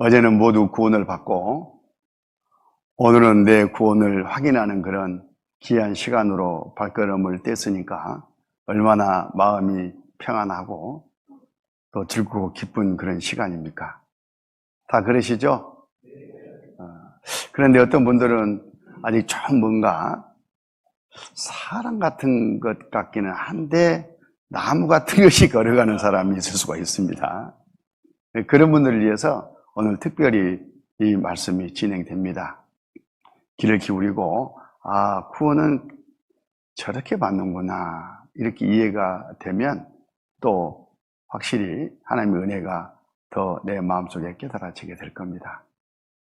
어제는 모두 구원을 받고 오늘은 내 구원을 확인하는 그런 귀한 시간으로 발걸음을 뗐으니까 얼마나 마음이 평안하고 또 즐겁고 기쁜 그런 시간입니까? 다 그러시죠? 그런데 어떤 분들은 아직 좀 뭔가 사람 같은 것 같기는 한데 나무 같은 것이 걸어가는 사람이 있을 수가 있습니다. 그런 분들을 위해서 오늘 특별히 이 말씀이 진행됩니다. 귀를 기울이고 구원은 저렇게 받는구나 이렇게 이해가 되면 또 확실히 하나님의 은혜가 더 내 마음속에 깨달아지게 될 겁니다.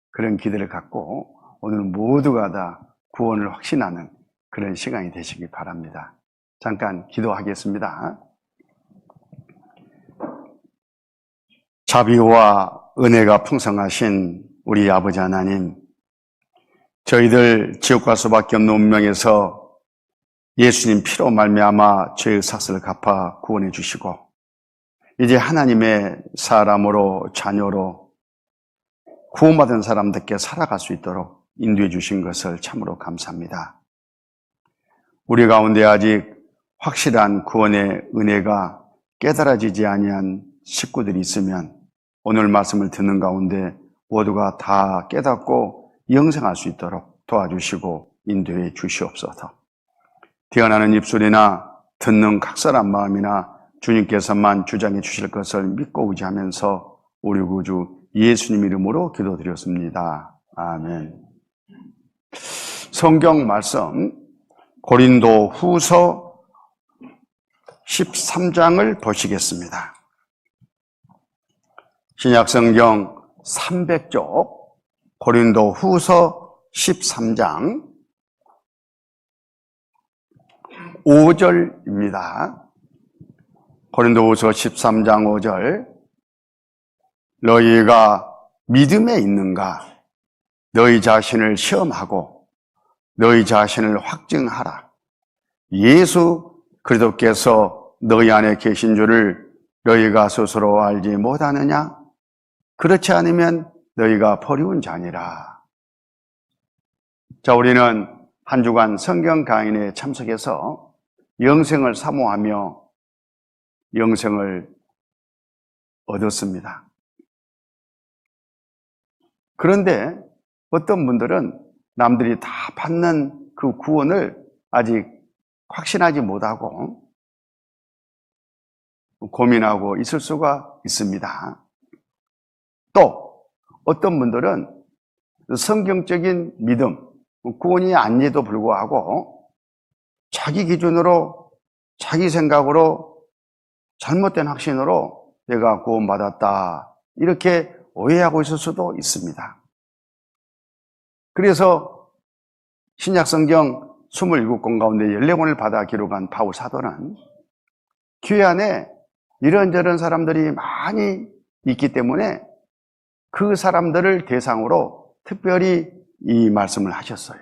그런 기대를 갖고 오늘 모두가 다 구원을 확신하는 그런 시간이 되시기 바랍니다. 잠깐 기도하겠습니다. 자비와 은혜가 풍성하신 우리 아버지 하나님, 저희들 지옥 갈 수밖에 없는 운명에서 예수님 피로 말미암아 죄의 삭슬을 갚아 구원해 주시고 이제 하나님의 사람으로 자녀로 구원받은 사람들께 살아갈 수 있도록 인도해 주신 것을 참으로 감사합니다. 우리 가운데 아직 확실한 구원의 은혜가 깨달아지지 아니한 식구들이 있으면 오늘 말씀을 듣는 가운데 모두가 다 깨닫고 영생할 수 있도록 도와주시고 인도해 주시옵소서. 태어나는 입술이나 듣는 각설한 마음이나 주님께서만 주장해 주실 것을 믿고 의지하면서 우리 구주 예수님 이름으로 기도드렸습니다. 아멘. 성경 말씀 고린도 후서 13장을 보시겠습니다. 신약성경 300쪽 고린도 후서 13장 5절입니다. 고린도 후서 13장 5절 너희가 믿음에 있는가? 너희 자신을 시험하고 너희 자신을 확증하라. 예수 그리스도께서 너희 안에 계신 줄을 너희가 스스로 알지 못하느냐? 그렇지 않으면 너희가 버리운 자니라. 자, 우리는 한 주간 성경 강연에 참석해서 영생을 사모하며 영생을 얻었습니다. 그런데 어떤 분들은 남들이 다 받는 그 구원을 아직 확신하지 못하고 고민하고 있을 수가 있습니다. 또 어떤 분들은 성경적인 믿음, 구원이 아닌데도 불구하고 자기 기준으로 자기 생각으로 잘못된 확신으로 내가 구원받았다 이렇게 오해하고 있을 수도 있습니다. 그래서 신약성경 27권 가운데 14권을 받아 기록한 바울 사도는 교회 안에 이런저런 사람들이 많이 있기 때문에 그 사람들을 대상으로 특별히 이 말씀을 하셨어요.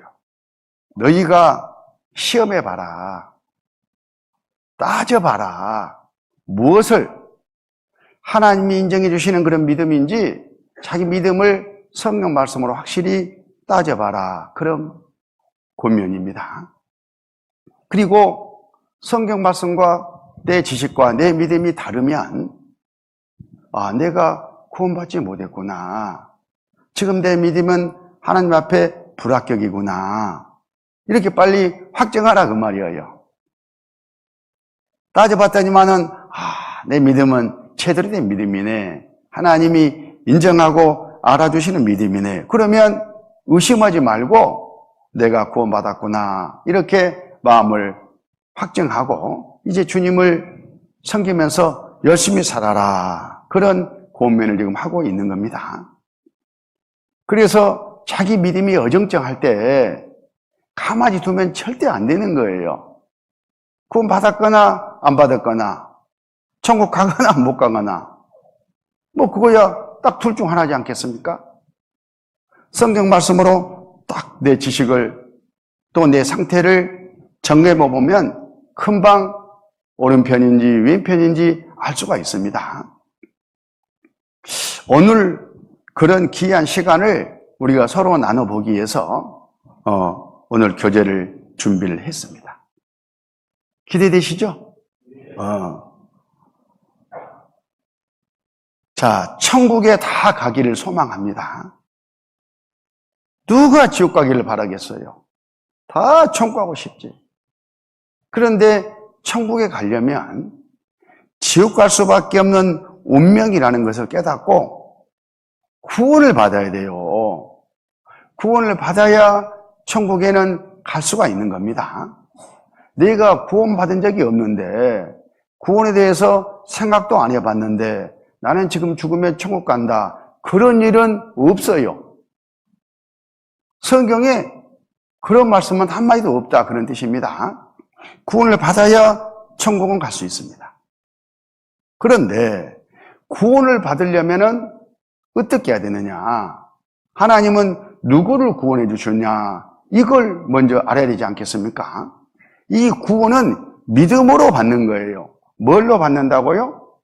너희가 시험해봐라. 따져봐라. 무엇을 하나님이 인정해 주시는 그런 믿음인지 자기 믿음을 성경 말씀으로 확실히 따져봐라. 그런 권면입니다. 그리고 성경 말씀과 내 지식과 내 믿음이 다르면 내가 구원받지 못했구나. 지금 내 믿음은 하나님 앞에 불합격이구나. 이렇게 빨리 확정하라 그 말이에요. 따져봤더니만은 내 믿음은 제대로 된 믿음이네. 하나님이 인정하고 알아주시는 믿음이네. 그러면 의심하지 말고 내가 구원받았구나. 이렇게 마음을 확정하고 이제 주님을 섬기면서 열심히 살아라. 그런 권면을 지금 하고 있는 겁니다. 그래서 자기 믿음이 어정쩡할 때 가만히 두면 절대 안 되는 거예요. 구원 받았거나 안 받았거나 천국 가거나 못 가거나 그거야 딱 둘 중 하나지 않겠습니까? 성경 말씀으로 딱 내 지식을 또 내 상태를 점검해 보면 금방 오른편인지 왼편인지 알 수가 있습니다. 오늘 그런 귀한 시간을 우리가 서로 나눠보기 위해서 오늘 교재를 준비를 했습니다. 기대되시죠? 자, 천국에 다 가기를 소망합니다. 누가 지옥 가기를 바라겠어요? 다 천국 가고 싶지. 그런데 천국에 가려면 지옥 갈 수밖에 없는 운명이라는 것을 깨닫고 구원을 받아야 돼요. 구원을 받아야 천국에는 갈 수가 있는 겁니다. 내가 구원받은 적이 없는데, 구원에 대해서 생각도 안 해봤는데 나는 지금 죽으면 천국 간다, 그런 일은 없어요. 성경에 그런 말씀은 한마디도 없다, 그런 뜻입니다. 구원을 받아야 천국은 갈 수 있습니다. 그런데 구원을 받으려면은 어떻게 해야 되느냐? 하나님은 누구를 구원해 주셨냐? 이걸 먼저 알아야 되지 않겠습니까? 이 구원은 믿음으로 받는 거예요. 뭘로 받는다고요?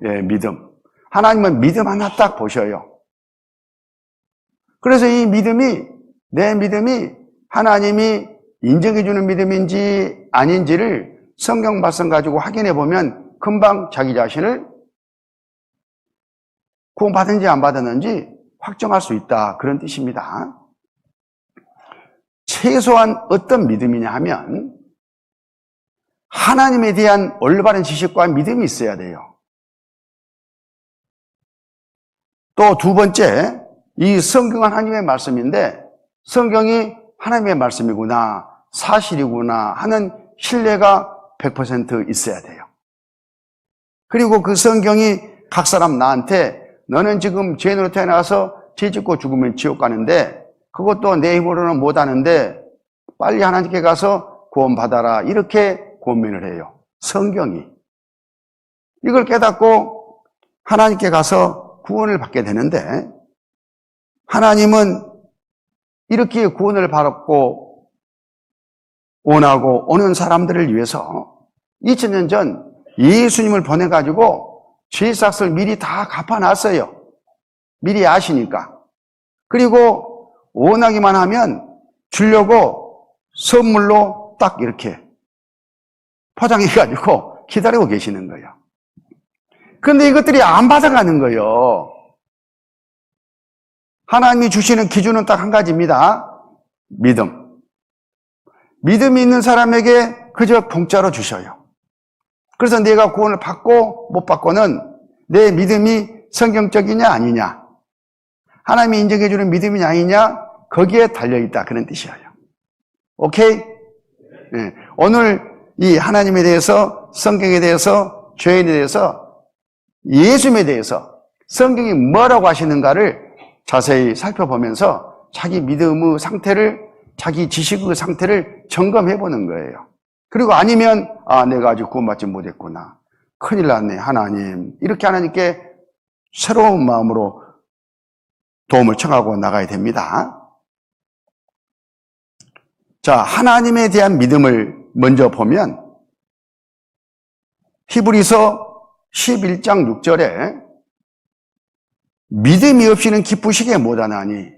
예, 믿음. 하나님은 믿음 하나 딱 보셔요. 그래서 이 믿음이, 내 믿음이 하나님이 인정해 주는 믿음인지 아닌지를 성경 말씀 가지고 확인해 보면 금방 자기 자신을 구원받은지 안 받았는지 확정할 수 있다, 그런 뜻입니다. 최소한 어떤 믿음이냐 하면 하나님에 대한 올바른 지식과 믿음이 있어야 돼요. 또 두 번째, 이 성경은 하나님의 말씀인데 성경이 하나님의 말씀이구나, 사실이구나 하는 신뢰가 100% 있어야 돼요. 그리고 그 성경이 각 사람 나한테 너는 지금 죄인으로 태어나서 죄 짓고 죽으면 지옥 가는데 그것도 내 힘으로는 못하는데 빨리 하나님께 가서 구원받아라, 이렇게 권면을 해요. 성경이. 이걸 깨닫고 하나님께 가서 구원을 받게 되는데, 하나님은 이렇게 구원을 받고 원하고 오는 사람들을 위해서 2000년 전 예수님을 보내가지고 죄삭을 미리 다 갚아놨어요. 미리 아시니까. 그리고 원하기만 하면 주려고 선물로 딱 이렇게 포장해가지고 기다리고 계시는 거예요. 그런데 이것들이 안 받아가는 거예요. 하나님이 주시는 기준은 딱 한 가지입니다. 믿음. 믿음이 있는 사람에게 그저 공짜로 주셔요. 그래서 내가 구원을 받고 못 받고는 내 믿음이 성경적이냐 아니냐, 하나님이 인정해 주는 믿음이냐 아니냐, 거기에 달려있다, 그런 뜻이에요. 오케이? 네. 오늘 이 하나님에 대해서, 성경에 대해서, 죄인에 대해서, 예수님에 대해서 성경이 뭐라고 하시는가를 자세히 살펴보면서 자기 믿음의 상태를, 자기 지식의 상태를 점검해 보는 거예요. 그리고 아니면 내가 아직 구원받지 못했구나, 큰일 났네, 하나님, 이렇게 하나님께 새로운 마음으로 도움을 청하고 나가야 됩니다. 자, 하나님에 대한 믿음을 먼저 보면 히브리서 11장 6절에 믿음이 없이는 기쁘시게 못하나니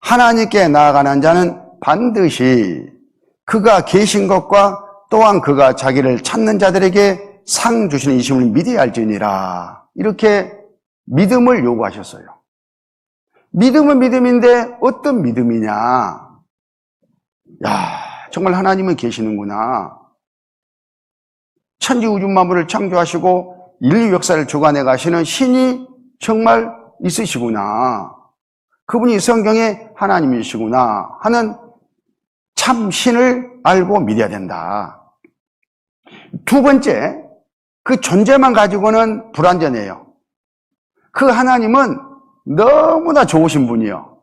하나님께 나아가는 자는 반드시 그가 계신 것과 또한 그가 자기를 찾는 자들에게 상 주시는 이심을 믿어야 할지니라, 이렇게 믿음을 요구하셨어요. 믿음은 믿음인데 어떤 믿음이냐? 야, 정말 하나님은 계시는구나. 천지 우주 만물을 창조하시고 인류 역사를 주관해 가시는 신이 정말 있으시구나, 그분이 성경의 하나님이시구나 하는 참 신을 알고 믿어야 된다. 두 번째, 그 존재만 가지고는 불완전해요. 그 하나님은 너무나 좋으신 분이요.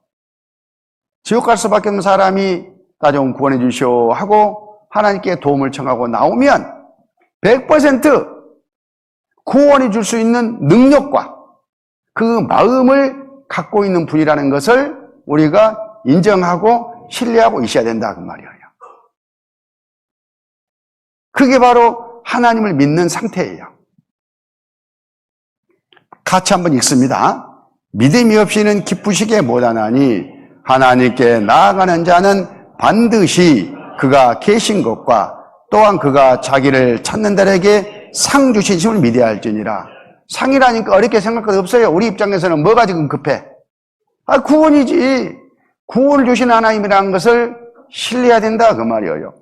지옥 갈 수밖에 없는 사람이 나 좀 구원해 주시오 하고 하나님께 도움을 청하고 나오면 100% 구원해 줄 수 있는 능력과 그 마음을 갖고 있는 분이라는 것을 우리가 인정하고 신뢰하고 있어야 된다, 그 말이에요. 그게 바로 하나님을 믿는 상태예요. 같이 한번 읽습니다. 믿음이 없이는 기쁘시게 못하나니 하나님께 나아가는 자는 반드시 그가 계신 것과 또한 그가 자기를 찾는 자에게 상 주시심을 믿어야 할지니라. 상이라니까 어렵게 생각할 것 없어요. 우리 입장에서는 뭐가 지금 급해? 구원이지. 구원을 주신 하나님이라는 것을 신뢰해야 된다 그 말이에요.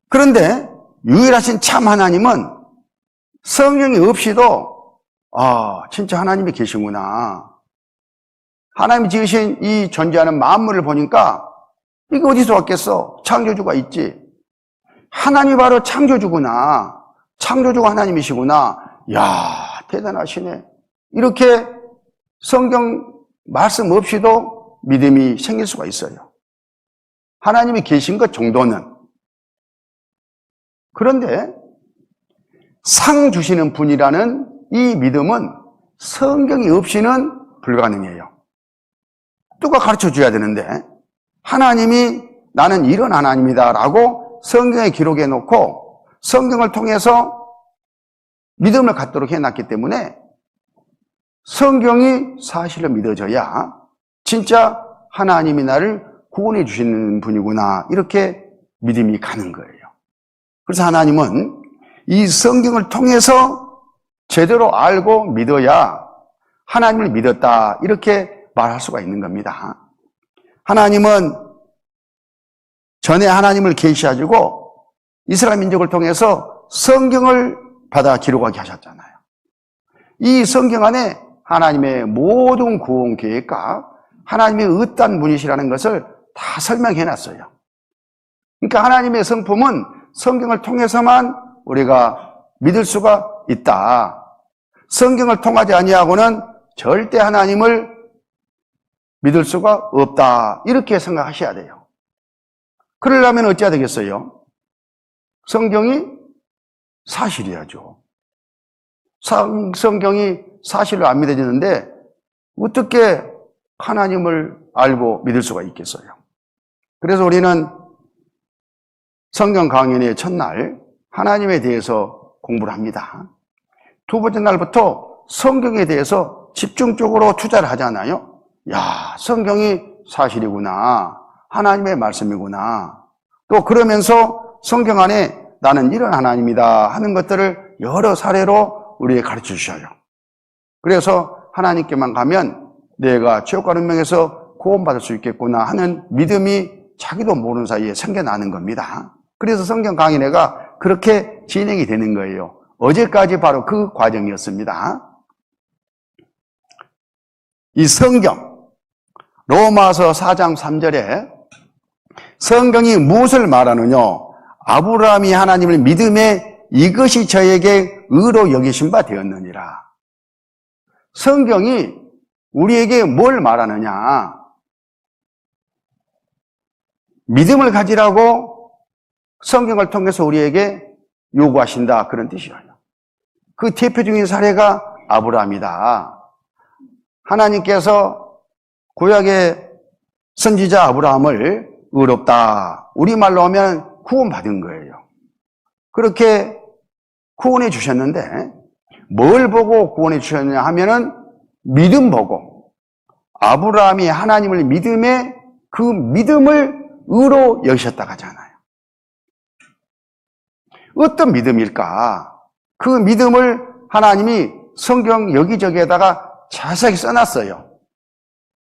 그런데 유일하신 참 하나님은 성령이 없이도 진짜 하나님이 계시구나. 하나님이 지으신 이 존재하는 만물을 보니까 이게 어디서 왔겠어? 창조주가 있지. 하나님이 바로 창조주구나. 창조주가 하나님이시구나. 이야, 대단하시네. 이렇게 성경 말씀 없이도 믿음이 생길 수가 있어요. 하나님이 계신 것 정도는. 그런데 상 주시는 분이라는 이 믿음은 성경이 없이는 불가능해요. 누가 가르쳐 줘야 되는데 하나님이 나는 이런 하나님이다 라고 성경에 기록해 놓고 성경을 통해서 믿음을 갖도록 해놨기 때문에 성경이 사실로 믿어져야 진짜 하나님이 나를 구원해 주시는 분이구나 이렇게 믿음이 가는 거예요. 그래서 하나님은 이 성경을 통해서 제대로 알고 믿어야 하나님을 믿었다 이렇게 말할 수가 있는 겁니다. 하나님은 전에 하나님을 계시하시고 이스라엘 민족을 통해서 성경을 받아 기록하게 하셨잖아요. 이 성경 안에 하나님의 모든 구원 계획과 하나님의 어떤 분이시라는 것을 다 설명해 놨어요. 그러니까 하나님의 성품은 성경을 통해서만 우리가 믿을 수가 있다. 성경을 통하지 아니하고는 절대 하나님을 믿을 수가 없다. 이렇게 생각하셔야 돼요. 그러려면 어찌해야 되겠어요? 성경이 사실이야죠. 성경이 사실로 안 믿어지는데 어떻게 하나님을 알고 믿을 수가 있겠어요? 그래서 우리는 성경 강연의 첫날 하나님에 대해서 공부를 합니다. 두 번째 날부터 성경에 대해서 집중적으로 투자를 하잖아요. 야, 성경이 사실이구나. 하나님의 말씀이구나. 또 그러면서 성경 안에 나는 이런 하나님이다 하는 것들을 여러 사례로 우리에게 가르쳐 주셔요. 그래서 하나님께만 가면 내가 죄악과 운명에서 구원받을 수 있겠구나 하는 믿음이 자기도 모르는 사이에 생겨나는 겁니다. 그래서 성경 강의회가 그렇게 진행이 되는 거예요. 어제까지 바로 그 과정이었습니다. 이 성경, 로마서 4장 3절에 성경이 무엇을 말하느냐? 아브라함이 하나님을 믿음에 이것이 저에게 의로 여기신 바 되었느니라. 성경이 우리에게 뭘 말하느냐? 믿음을 가지라고 성경을 통해서 우리에게 요구하신다. 그런 뜻이에요. 그 대표적인 사례가 아브라함이다. 하나님께서 구약의 선지자 아브라함을 의롭다. 우리말로 하면 구원받은 거예요. 그렇게 구원해 주셨는데 뭘 보고 구원해 주셨느냐 하면은 믿음 보고 아브라함이 하나님을 믿음에 그 믿음을 의로 여기셨다고 하잖아요. 어떤 믿음일까? 그 믿음을 하나님이 성경 여기저기에다가 자세히 써놨어요.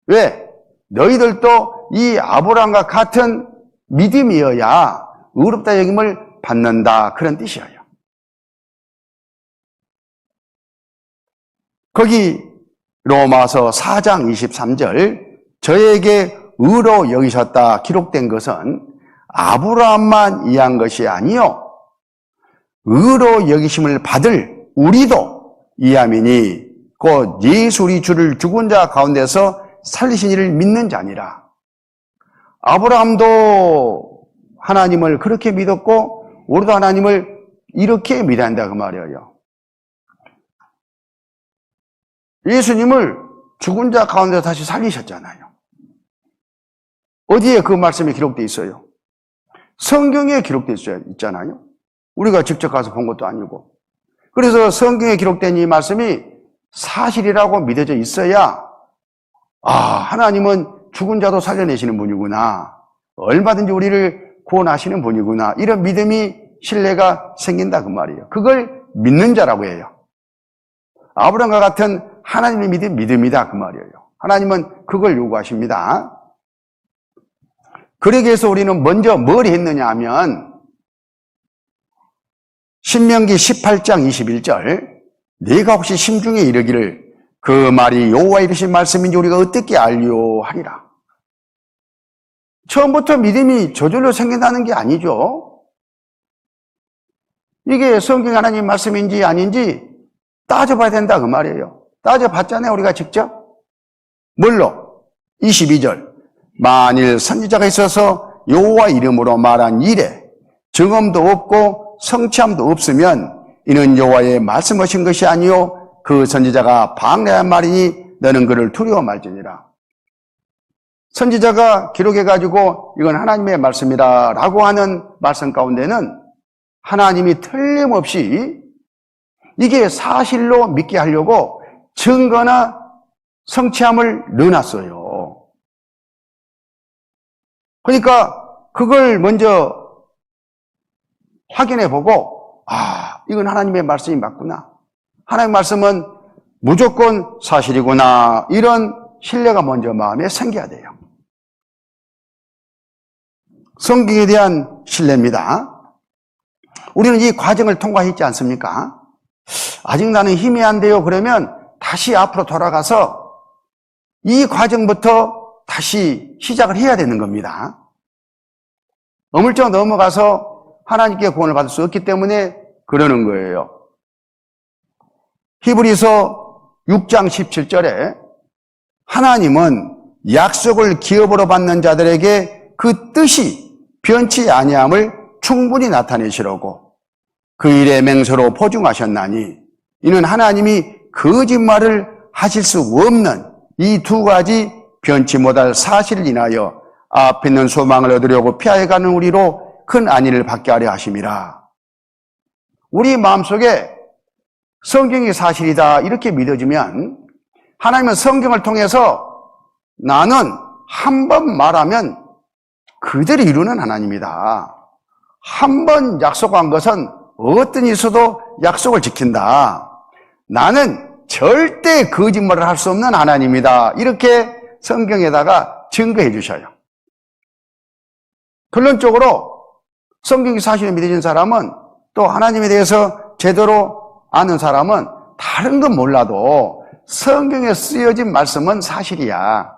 왜? 너희들도 이 아브라함과 같은 믿음이어야 의롭다 여김을 받는다. 그런 뜻이에요. 거기 로마서 4장 23절 저에게 의로 여기셨다 기록된 것은 아브라함만 이해한 것이 아니요 의로 여기심을 받을 우리도 이함이니 곧 예수 우리 주를 죽은 자 가운데서 살리신 이를 믿는 자니라. 아브라함도 하나님을 그렇게 믿었고 우리도 하나님을 이렇게 믿어야 한다 그 말이에요. 예수님을 죽은 자 가운데서 다시 살리셨잖아요. 어디에 그 말씀이 기록되어 있어요? 성경에 기록되어 있잖아요. 우리가 직접 가서 본 것도 아니고. 그래서 성경에 기록된 이 말씀이 사실이라고 믿어져 있어야 하나님은 죽은 자도 살려내시는 분이구나. 얼마든지 우리를 구원하시는 분이구나. 이런 믿음이 신뢰가 생긴다 그 말이에요. 그걸 믿는 자라고 해요. 아브라함과 같은 하나님의 믿음이다 그 말이에요. 하나님은 그걸 요구하십니다. 그러기 위해서 우리는 먼저 뭘 했느냐 하면 신명기 18장 21절 네가 혹시 심중에 이르기를 그 말이 여호와 이르신 말씀인지 우리가 어떻게 알려 하리라. 처음부터 믿음이 저절로 생긴다는 게 아니죠. 이게 성경 하나님 말씀인지 아닌지 따져봐야 된다 그 말이에요. 따져봤잖아요 우리가 직접. 뭘로? 22절 만일 선지자가 있어서 여호와 이름으로 말한 일에 증언도 없고 성취함도 없으면 이는 여호와의 말씀하신 것이 아니요 그 선지자가 방래한 말이니 너는 그를 두려워 말지니라. 선지자가 기록해가지고 이건 하나님의 말씀이다 라고 하는 말씀 가운데는 하나님이 틀림없이 이게 사실로 믿게 하려고 증거나 성취함을 넣어놨어요. 그러니까 그걸 먼저 확인해보고 이건 하나님의 말씀이 맞구나. 하나님의 말씀은 무조건 사실이구나. 이런 신뢰가 먼저 마음에 생겨야 돼요. 성경에 대한 신뢰입니다. 우리는 이 과정을 통과했지 않습니까? 아직 나는 힘이 안 돼요. 그러면 다시 앞으로 돌아가서 이 과정부터 다시 시작을 해야 되는 겁니다. 어물쩍 넘어가서 하나님께 구원을 받을 수 없기 때문에 그러는 거예요. 히브리서 6장 17절에 하나님은 약속을 기업으로 받는 자들에게 그 뜻이 변치 아니함을 충분히 나타내시려고 그 일의 맹세로 보증하셨나니 이는 하나님이 거짓말을 하실 수 없는 이 두 가지 변치 못할 사실을 인하여 앞에 있는 소망을 얻으려고 피하여가는 우리로 큰 안위를 받게 하려 하심이라. 우리 마음속에 성경이 사실이다 이렇게 믿어지면 하나님은 성경을 통해서 나는 한 번 말하면 그대로 이루는 하나님이다. 한 번 약속한 것은 어떤 일이 있어도 약속을 지킨다. 나는 절대 거짓말을 할 수 없는 하나님이다. 이렇게 성경에다가 증거해 주셔요. 결론적으로 성경이 사실을 믿어진 사람은 또 하나님에 대해서 제대로 아는 사람은 다른 건 몰라도 성경에 쓰여진 말씀은 사실이야.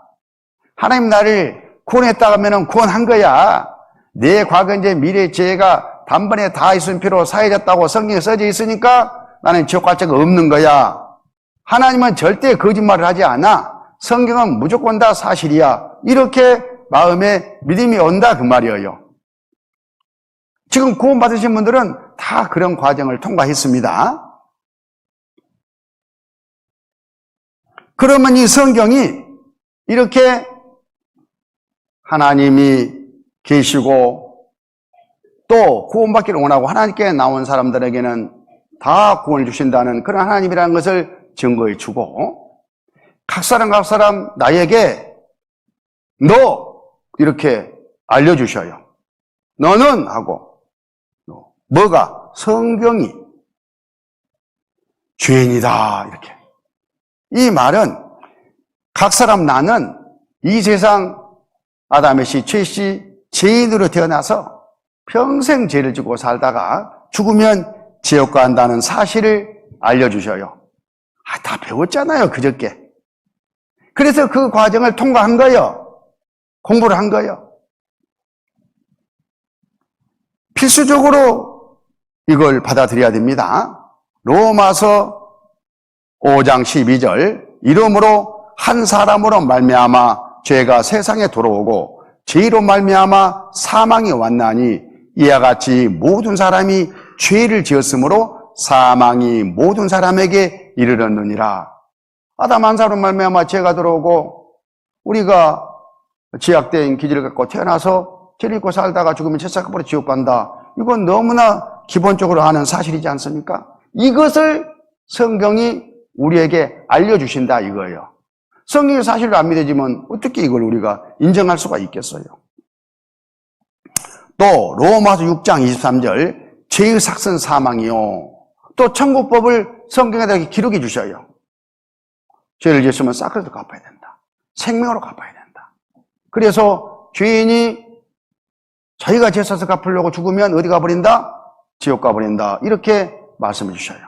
하나님 나를 구원했다 하면 구원한 거야. 내 과거 이제 미래 죄가 단번에 다 있은 피로 사해졌다고 성경에 써져 있으니까 나는 지옥 갈 자가 없는 거야. 하나님은 절대 거짓말을 하지 않아. 성경은 무조건 다 사실이야. 이렇게 마음에 믿음이 온다 그 말이에요. 지금 구원받으신 분들은 다 그런 과정을 통과했습니다. 그러면 이 성경이 이렇게 하나님이 계시고 또 구원받기를 원하고 하나님께 나온 사람들에게는 다 구원을 주신다는 그런 하나님이라는 것을 증거해 주고 각 사람 나에게 너 이렇게 알려주셔요. 너는 하고 뭐가? 성경이 죄인이다 이렇게. 이 말은 각 사람 나는 이 세상 아담의 씨, 죄 씨, 죄인으로 태어나서 평생 죄를 지고 살다가 죽으면 지옥 간다는 사실을 알려주셔요. 다 배웠잖아요, 그저께. 그래서 그 과정을 통과한 거예요. 공부를 한 거예요. 필수적으로 이걸 받아들여야 됩니다. 로마서 5장 12절 이러므로 한 사람으로 말미암아 죄가 세상에 들어오고 죄로 말미암아 사망이 왔나니 이와 같이 모든 사람이 죄를 지었으므로 사망이 모든 사람에게 이르렀느니라. 아담 한 사람으로 말미암아 죄가 들어오고 우리가 죄악된 기질을 갖고 태어나서 죄를 짓고 살다가 죽으면 죄사함으로 지옥 간다. 이건 너무나 기본적으로 아는 사실이지 않습니까? 이것을 성경이 우리에게 알려주신다 이거예요. 성경이 사실로 안 믿어지면 어떻게 이걸 우리가 인정할 수가 있겠어요? 또 로마서 6장 23절 죄의 삭은 사망이요. 또 천국법을 성경에다 기록해 주셔요. 죄를 지었으면 싹그라도 갚아야 된다. 생명으로 갚아야 된다. 그래서 죄인이 자기가 죄 사서 갚으려고 죽으면 어디 가버린다? 지옥 가버린다. 이렇게 말씀해 주셔요.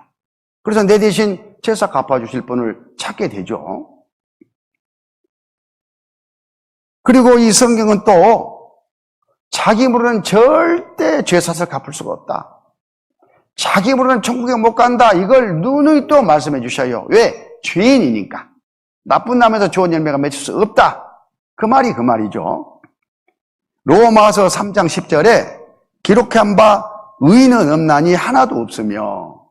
그래서 내 대신 제사 갚아주실 분을 찾게 되죠. 그리고 이 성경은 또 자기 힘으로는 절대 죄사를 갚을 수가 없다. 자기 힘으로는 천국에 못 간다. 이걸 누누이 또 말씀해 주셔요. 왜? 죄인이니까. 나쁜 남에서 좋은 열매가 맺힐 수 없다. 그 말이 그 말이죠. 로마서 3장 10절에 기록한 바 의인은 없나니 하나도 없으며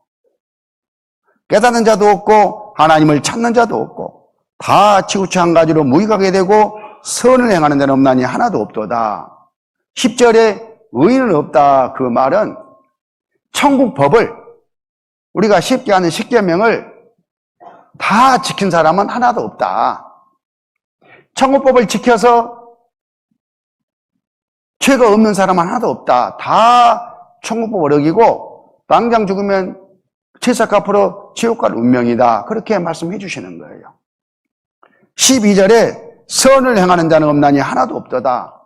깨닫는 자도 없고 하나님을 찾는 자도 없고 다 치우쳐 한 가지로 무익하게 되고 선을 행하는 자는 없나니 하나도 없도다. 10절에 의인은 없다. 그 말은 천국 법을 우리가 쉽게 하는 십계명을 다 지킨 사람은 하나도 없다. 천국법을 지켜서 죄가 없는 사람은 하나도 없다. 다 천국법을 어기고 당장 죽으면 제사 갚으러 지옥 갈 운명이다. 그렇게 말씀해 주시는 거예요. 12절에 선을 행하는 자는 없나니 하나도 없도다.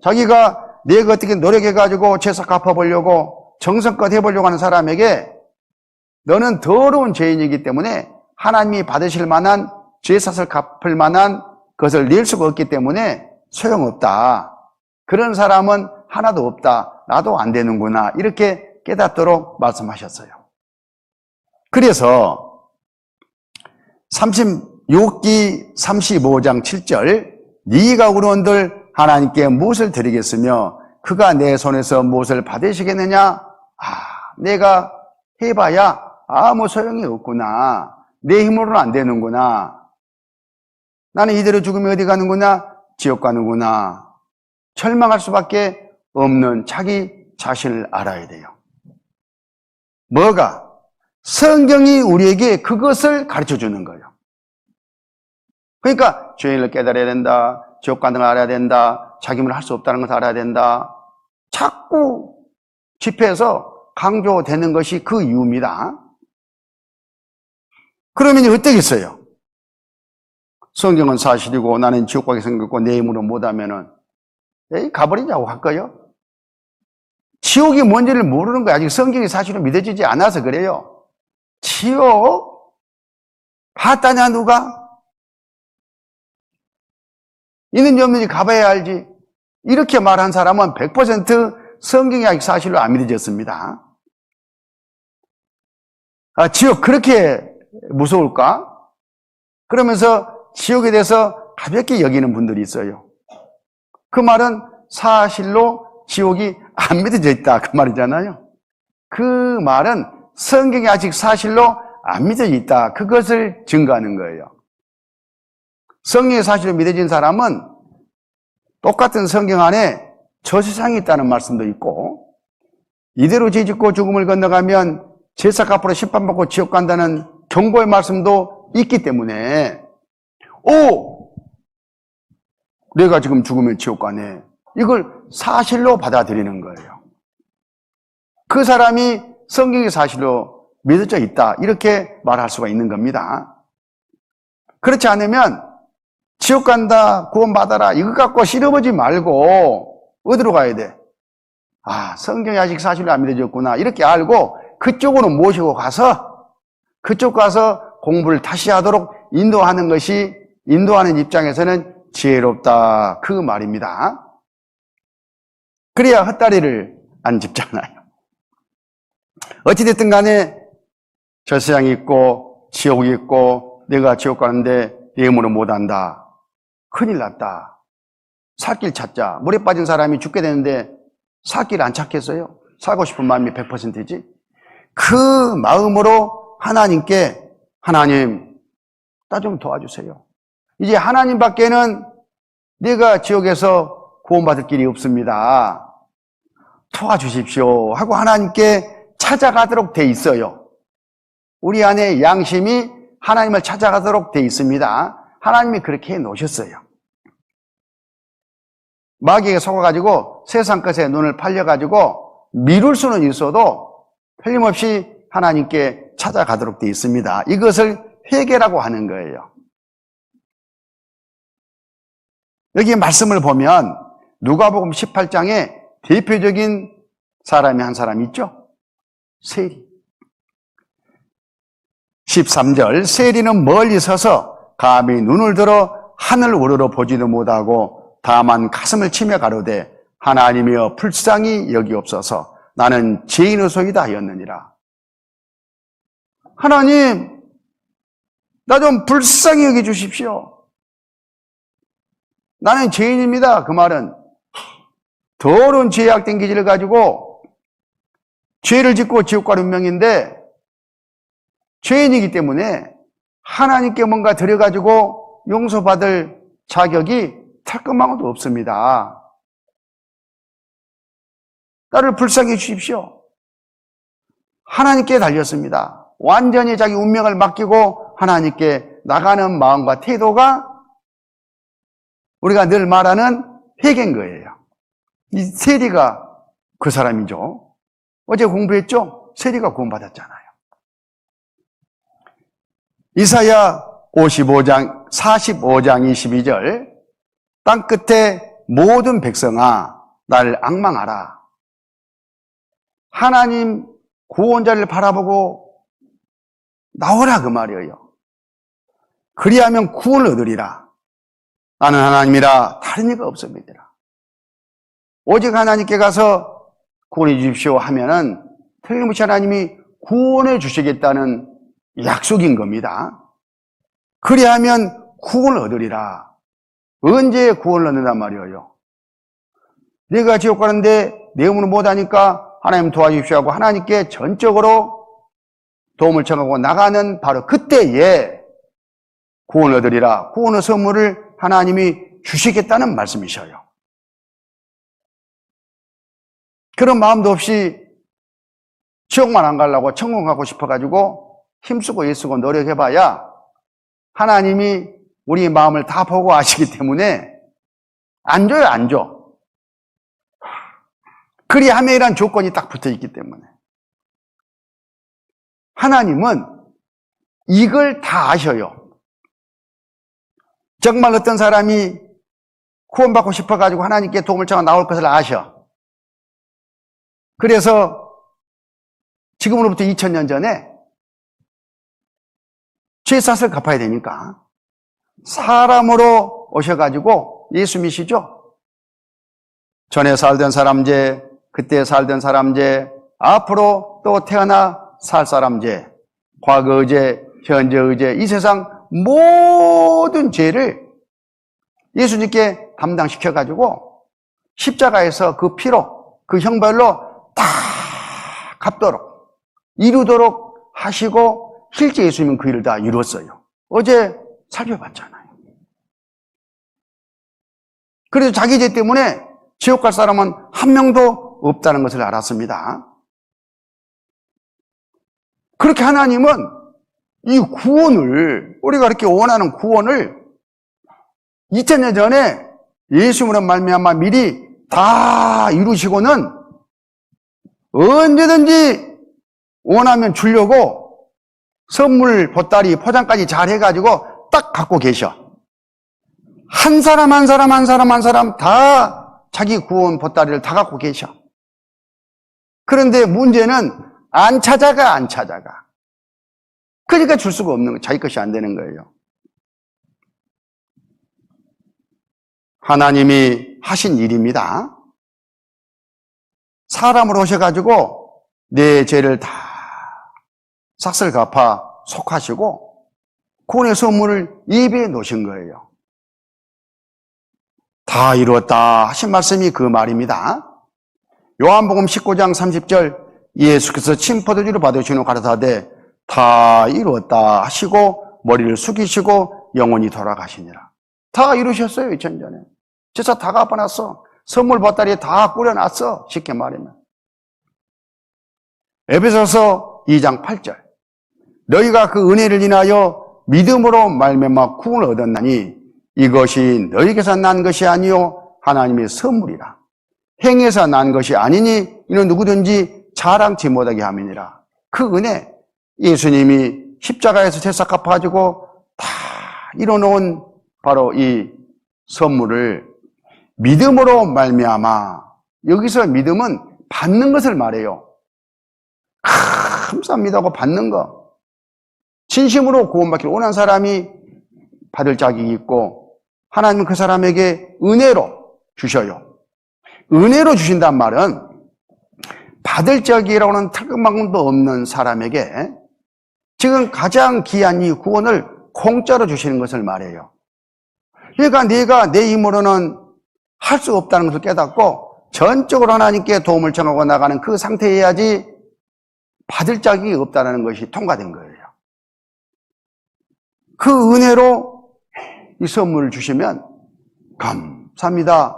자기가 내가 어떻게 노력해가지고 제사 갚아보려고 정성껏 해보려고 하는 사람에게 너는 더러운 죄인이기 때문에 하나님이 받으실 만한 제사를 갚을 만한 것을 낼 수가 없기 때문에 소용없다. 그런 사람은 하나도 없다. 나도 안 되는구나. 이렇게 깨닫도록 말씀하셨어요. 그래서 36기 35장 7절 네가 우리원들 하나님께 무엇을 드리겠으며 그가 내 손에서 무엇을 받으시겠느냐? 내가 해봐야 아무 소용이 없구나. 내 힘으로는 안 되는구나. 나는 이대로 죽으면 어디 가는구나? 지옥 가는구나. 절망할 수밖에 없는 자기 자신을 알아야 돼요. 뭐가? 성경이 우리에게 그것을 가르쳐 주는 거예요. 그러니까 죄인을 깨달아야 된다. 지옥 가는 걸 알아야 된다. 자기 힘으로 할 수 없다는 것을 알아야 된다. 자꾸 집회에서 강조되는 것이 그 이유입니다. 그러면 어떻겠어요? 성경은 사실이고 나는 지옥 가게 생겼고 내 힘으로 못하면은 가버리자고 할 거예요? 지옥이 뭔지를 모르는 거야. 아직 성경이 사실은 믿어지지 않아서 그래요. 지옥? 봤다냐 누가? 있는지 없는지 가봐야 알지. 이렇게 말한 사람은 100% 성경이 아직 사실로 안 믿어졌습니다. 지옥 그렇게 무서울까? 그러면서 지옥에 대해서 가볍게 여기는 분들이 있어요. 그 말은 사실로 지옥이 안 믿어져 있다. 그 말이잖아요. 그 말은 성경이 아직 사실로 안 믿어져 있다. 그것을 증거하는 거예요. 성경이 사실로 믿어진 사람은 똑같은 성경 안에 저 세상이 있다는 말씀도 있고 이대로 죄 짓고 죽음을 건너가면 제사 값으로 심판받고 지옥 간다는 경고의 말씀도 있기 때문에 내가 지금 죽으면 지옥 가네. 이걸 사실로 받아들이는 거예요. 그 사람이 성경이 사실로 믿어져 있다. 이렇게 말할 수가 있는 겁니다. 그렇지 않으면 지옥 간다, 구원받아라 이거 갖고 시려보지 말고 어디로 가야 돼? 성경이 아직 사실로 안 믿어졌구나 이렇게 알고 그쪽으로 모시고 가서 그쪽 가서 공부를 다시 하도록 인도하는 것이 인도하는 입장에서는 지혜롭다 그 말입니다. 그래야 헛다리를 안 짚잖아요. 어찌됐든 간에 저 세상이 있고 지옥이 있고 내가 지옥 가는데 내 힘으로 못한다. 큰일 났다. 살 길 찾자. 물에 빠진 사람이 죽게 되는데 살 길 안 찾겠어요? 살고 싶은 마음이 100%지. 그 마음으로 하나님께 하나님 나 좀 도와주세요. 이제 하나님밖에는 내가 지옥에서 구원받을 길이 없습니다. 도와주십시오 하고 하나님께 찾아가도록 돼 있어요. 우리 안에 양심이 하나님을 찾아가도록 돼 있습니다. 하나님이 그렇게 해 놓으셨어요. 마귀에게 속아가지고 세상 것에 눈을 팔려가지고 미룰 수는 있어도 틀림없이 하나님께 찾아가도록 돼 있습니다. 이것을 회개라고 하는 거예요. 여기 말씀을 보면 누가복음 18장에 대표적인 사람이 한 사람 있죠? 세리. 13절, 세리는 멀리 서서 감히 눈을 들어 하늘 우러러 보지도 못하고 다만 가슴을 치며 가로되 하나님이여 불쌍히 여기옵소서 나는 죄인의 소이다 하였느니라. 하나님, 나 좀 불쌍히 여겨 주십시오. 나는 죄인입니다. 그 말은 더러운 죄악된 기질을 가지고 죄를 짓고 지옥 갈 운명인데 죄인이기 때문에 하나님께 뭔가 드려가지고 용서받을 자격이 털끝망도 없습니다. 나를 불쌍히 주십시오. 하나님께 달렸습니다. 완전히 자기 운명을 맡기고 하나님께 나가는 마음과 태도가 우리가 늘 말하는 회개인 거예요. 이 세리가 그 사람이죠. 어제 공부했죠? 세리가 구원받았잖아요. 이사야 45장 22절 땅끝에 모든 백성아 나를 앙망하라. 하나님 구원자를 바라보고 나오라 그 말이에요. 그리하면 구원을 얻으리라. 나는 하나님이라 다른 이가 없습니다. 오직 하나님께 가서 구원해 주십시오 하면은 틀림없이 하나님이 구원해 주시겠다는 약속인 겁니다. 그리하면 구원을 얻으리라. 언제 구원을 얻는단 말이에요? 내가 지옥 가는데 내 몸을 못하니까 하나님 도와주십시오 하고 하나님께 전적으로 도움을 청하고 나가는 바로 그때에 구원을 얻으리라. 구원의 선물을 하나님이 주시겠다는 말씀이셔요. 그런 마음도 없이 지옥만 안 가려고 천국 가고 싶어가지고 힘쓰고 애쓰고 노력해봐야 하나님이 우리 마음을 다 보고 아시기 때문에 안 줘요, 안 줘. 그리하면이란 조건이 딱 붙어 있기 때문에. 하나님은 이걸 다 아셔요. 정말 어떤 사람이 구원받고 싶어가지고 하나님께 도움을 청하 나올 것을 아셔. 그래서 지금으로부터 2000년 전에 죄값을 갚아야 되니까 사람으로 오셔가지고 예수 믿으시죠? 전에 살던 사람 죄, 그때 살던 사람 죄, 앞으로 또 태어나 살 사람 죄, 과거 죄, 현재 죄, 이 세상 모든 죄를 예수님께 담당시켜가지고 십자가에서 그 피로, 그 형벌로 다 갚도록, 이루도록 하시고 실제 예수님은 그 일을 다 이뤘어요. 어제 살펴봤잖아요. 그래서 자기 죄 때문에 지옥 갈 사람은 한 명도 없다는 것을 알았습니다. 그렇게 하나님은 이 구원을, 우리가 이렇게 원하는 구원을 2000년 전에 예수님으로 말미암아 미리 다 이루시고는 언제든지 원하면 주려고 선물, 보따리, 포장까지 잘 해가지고 딱 갖고 계셔. 한 사람 한 사람 다 자기 구원 보따리를 다 갖고 계셔. 그런데 문제는 안 찾아가. 그러니까 줄 수가 없는 거예요. 자기 것이 안 되는 거예요. 하나님이 하신 일입니다. 사람으로 오셔가지고 내 죄를 다 삭슬 갚아 속하시고 구원의 선물을 예배해 놓으신 거예요. 다 이루었다 하신 말씀이 그 말입니다. 요한복음 19장 30절 예수께서 침포도주를 받으시는 가라사대 다 이루었다 하시고 머리를 숙이시고 영원히 돌아가시니라. 다 이루셨어요. 2000년 전에. 제사 다 갚아놨어. 선물 보따리에 다 뿌려놨어. 쉽게 말하면. 에베소서 2장 8절 너희가 그 은혜를 인하여 믿음으로 말미암아 구원을 얻었나니 이것이 너희에게서 난 것이 아니요 하나님의 선물이라. 행해서 난 것이 아니니 이는 누구든지 자랑치 못하게 함이니라. 그 은혜, 예수님이 십자가에서 제사 갚아가지고 다 이뤄놓은 바로 이 선물을 믿음으로 말미암아, 여기서 믿음은 받는 것을 말해요. 감사합니다고 받는 거. 진심으로 구원받기를 원하는 사람이 받을 자격이 있고 하나님은 그 사람에게 은혜로 주셔요. 은혜로 주신단 말은 받을 자격이라고 하는 털끝만큼도 없는 사람에게 지금 가장 귀한 이 구원을 공짜로 주시는 것을 말해요. 그러니까 내가 내 힘으로는 할 수 없다는 것을 깨닫고 전적으로 하나님께 도움을 청하고 나가는 그 상태여야지 받을 자격이 없다는 것이 통과된 거예요. 그 은혜로 이 선물을 주시면 감사합니다.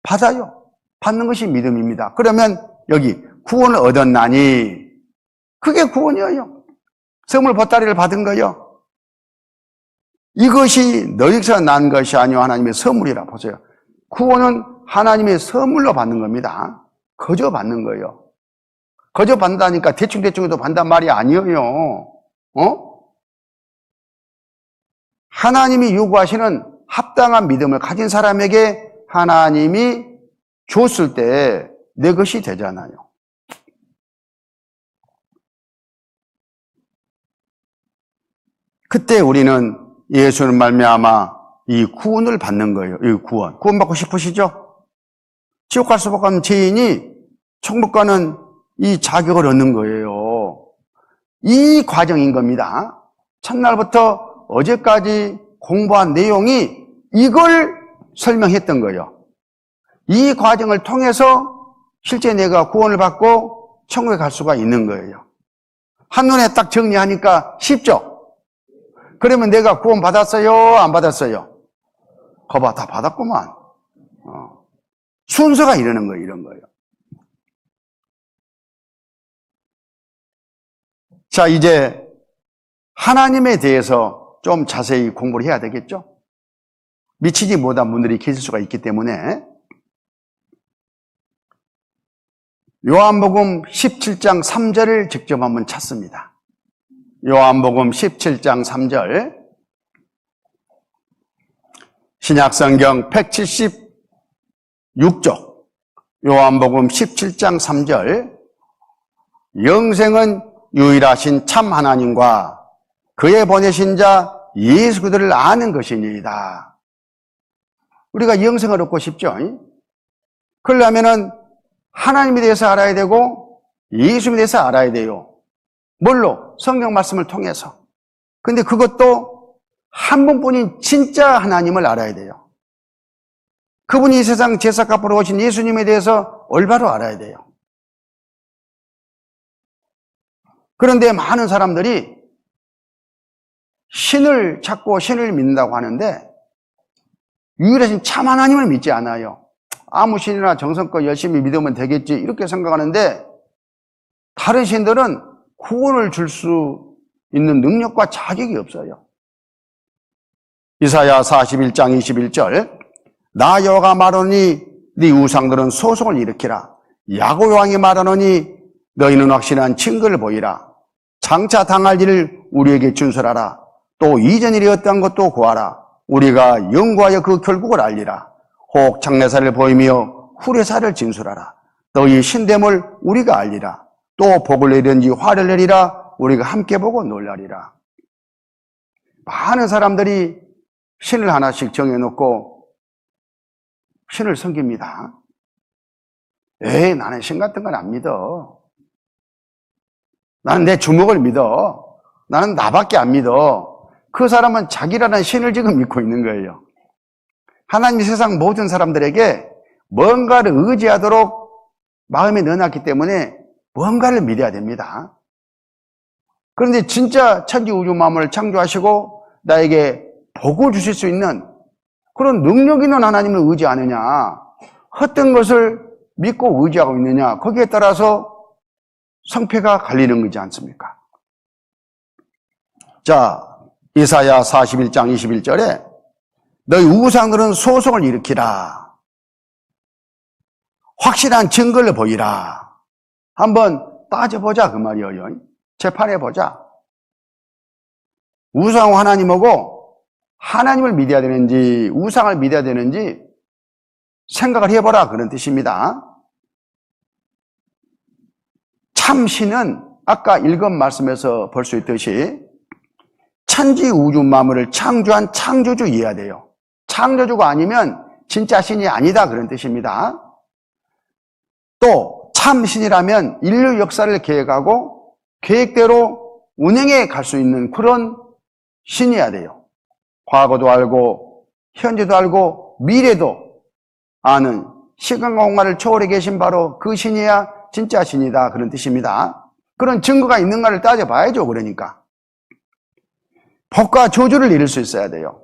받아요. 받는 것이 믿음입니다. 그러면 여기 구원을 얻었나니 그게 구원이에요. 선물 보따리를 받은 거요. 이것이 너희에게서 난 것이 아니요 하나님의 선물이라. 보세요. 구원은 하나님의 선물로 받는 겁니다. 거저 받는 거예요. 거저 받는다니까 대충대충해도 받단 말이 아니에요. 하나님이 요구하시는 합당한 믿음을 가진 사람에게 하나님이 줬을 때 내 것이 되잖아요. 그때 우리는 예수는 말미암아 이 구원을 받는 거예요. 이 구원받고 싶으시죠? 지옥 갈 수밖에 없는 죄인이 천국 가는 이 자격을 얻는 거예요. 이 과정인 겁니다. 첫날부터 어제까지 공부한 내용이 이걸 설명했던 거예요. 이 과정을 통해서 실제 내가 구원을 받고 천국에 갈 수가 있는 거예요. 한눈에 딱 정리하니까 쉽죠? 그러면 내가 구원 받았어요? 안 받았어요? 거봐, 다 받았구만. 순서가 이러는 거예요, 이런 거예요. 자, 이제 하나님에 대해서 좀 자세히 공부를 해야 되겠죠? 미치지 못한 분들이 계실 수가 있기 때문에 요한복음 17장 3절을 직접 한번 찾습니다. 요한복음 17장 3절 신약성경 176쪽 요한복음 17장 3절 영생은 유일하신 참 하나님과 그의 보내신 자 예수 그리스도를 아는 것이니이다. 우리가 영생을 얻고 싶죠? 그러려면은 하나님에 대해서 알아야 되고 예수님에 대해서 알아야 돼요. 뭘로? 성경 말씀을 통해서. 근데 그것도 한 분뿐인 진짜 하나님을 알아야 돼요. 그분이 이 세상 제사값으로 오신 예수님에 대해서 올바로 알아야 돼요. 그런데 많은 사람들이 신을 찾고 신을 믿는다고 하는데 유일하신 참 하나님을 믿지 않아요. 아무 신이나 정성껏 열심히 믿으면 되겠지 이렇게 생각하는데 다른 신들은 구원을 줄 수 있는 능력과 자격이 없어요. 이사야 41장 21절 나 여호와가 말하노니 네 우상들은 소송을 일으키라. 야곱 왕이 말하노니 너희는 확실한 증거를 보이라. 장차 당할 일을 우리에게 준설하라. 또 이전 일이 어떠한 것도 구하라. 우리가 연구하여 그 결국을 알리라. 혹 장래사를 보이며 후래사를 진술하라. 너희 신됨을 우리가 알리라. 또 복을 내리든지 화를 내리라. 우리가 함께 보고 놀라리라. 많은 사람들이 신을 하나씩 정해놓고 신을 섬깁니다. 나는 신 같은 건 안 믿어. 나는 내 주먹을 믿어. 나는 나밖에 안 믿어. 그 사람은 자기라는 신을 지금 믿고 있는 거예요. 하나님이 세상 모든 사람들에게 뭔가를 의지하도록 마음에 넣어놨기 때문에 뭔가를 믿어야 됩니다. 그런데 진짜 천지 우주 만물을 창조하시고 나에게 복을 주실 수 있는 그런 능력 있는 하나님을 의지하느냐, 헛된 것을 믿고 의지하고 있느냐, 거기에 따라서 성패가 갈리는 거지 않습니까? 자, 이사야 41장 21절에 너희 우상들은 소송을 일으키라. 확실한 증거를 보이라. 한번 따져보자 그 말이에요. 재판해보자. 우상 하나님하고 하나님을 믿어야 되는지 우상을 믿어야 되는지 생각을 해보라 그런 뜻입니다. 참신은 아까 읽은 말씀에서 볼 수 있듯이 천지 우주 만물을 창조한 창조주 이해해야 돼요. 창조주가 아니면 진짜 신이 아니다 그런 뜻입니다. 또 참신이라면 인류 역사를 계획하고 계획대로 운행해 갈 수 있는 그런 신이어야 돼요. 과거도 알고 현재도 알고 미래도 아는 시간과 공간을 초월해 계신 바로 그 신이야 진짜 신이다 그런 뜻입니다. 그런 증거가 있는가를 따져봐야죠. 그러니까 복과 저주를 이룰 수 있어야 돼요.